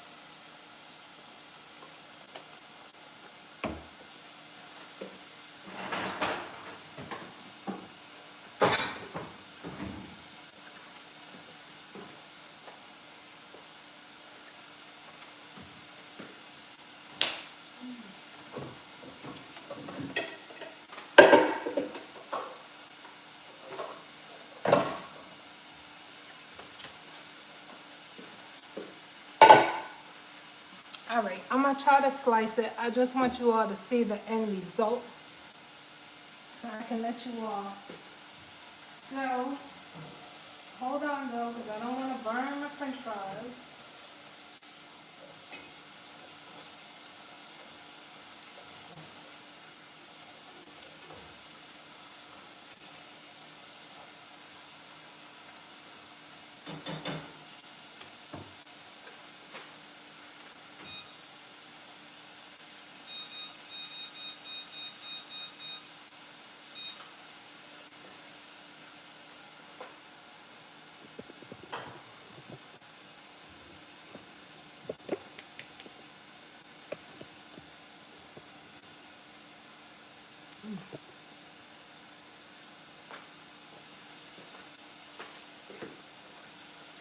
All right, I'm gonna try to slice it. I just want you all to see the end result so I can let you all know. Hold on though, because I don't want to burn my french fries.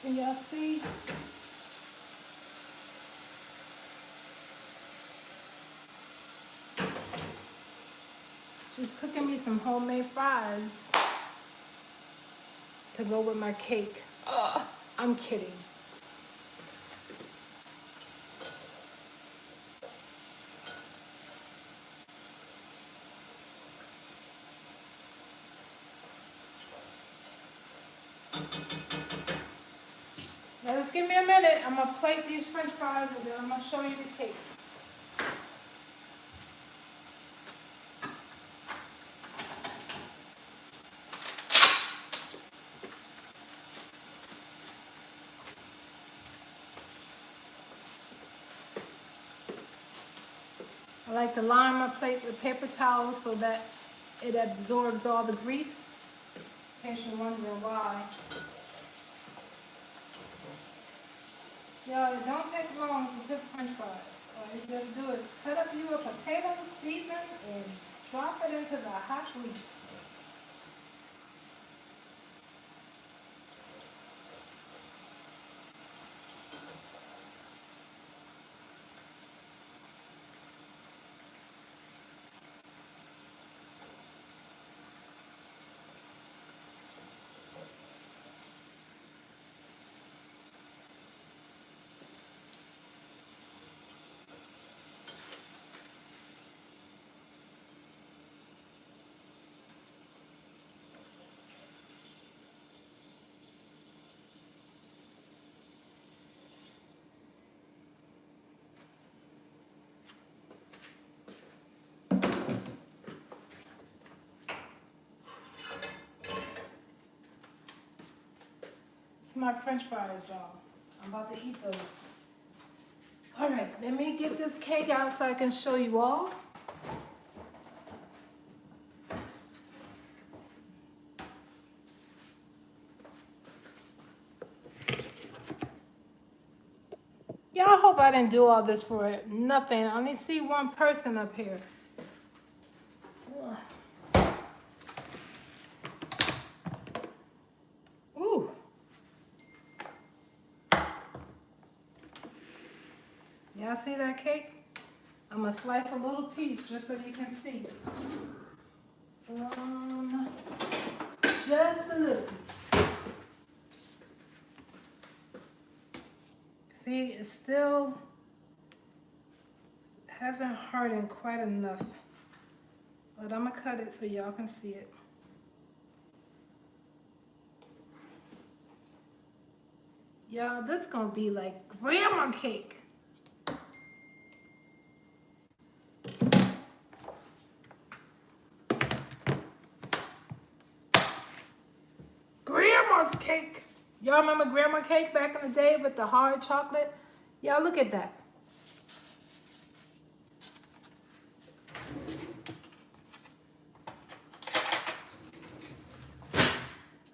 Can y'all see? She's cooking me some homemade fries to go with my cake. I'm kidding. Now just give me a minute. I'm gonna plate these french fries and then I'm gonna show you the cake. I like to line my plate with paper towels so that it absorbs all the grease. In case you're wondering why. Y'all, it don't take long to cook french fries. All you gotta do is cut up you a potato, season, and drop it into the hot grease. It's my french fries, y'all. I'm about to eat those. All right, let me get this cake out so I can show you all. Y'all, I hope I didn't do all this for nothing. I only see one person up here. Ugh. Ooh. Y'all see that cake? I'm gonna slice a little piece just so you can see. Just a little piece. See, it still hasn't hardened quite enough. But I'm gonna cut it so y'all can see it. Y'all, this gonna be like grandma cake. Grandma's cake. Y'all remember grandma cake back in the day with the hard chocolate? Y'all look at that.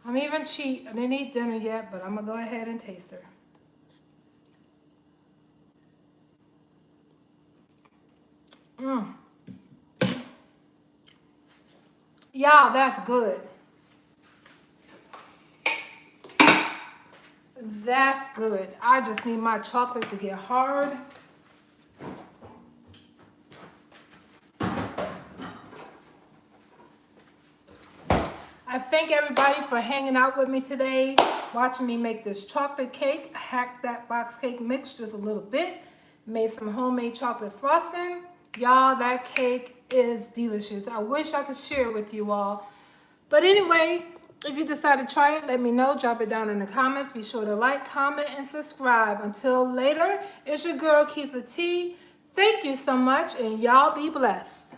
I'm even cheap. I didn't eat dinner yet, but I'm going to go ahead and taste her. Mmm. Y'all, that's good. That's good. I just need my chocolate to get hard. I thank everybody for hanging out with me today, watching me make this chocolate cake. I hacked that box cake mix just a little bit. Made some homemade chocolate frosting. Y'all, that cake is delicious. I wish I could share it with you all. But anyway, if you decide to try it, let me know. Drop it down in the comments. Be sure to like, comment, and subscribe. Until later, it's your girl, Kietha T. Thank you so much, and y'all be blessed.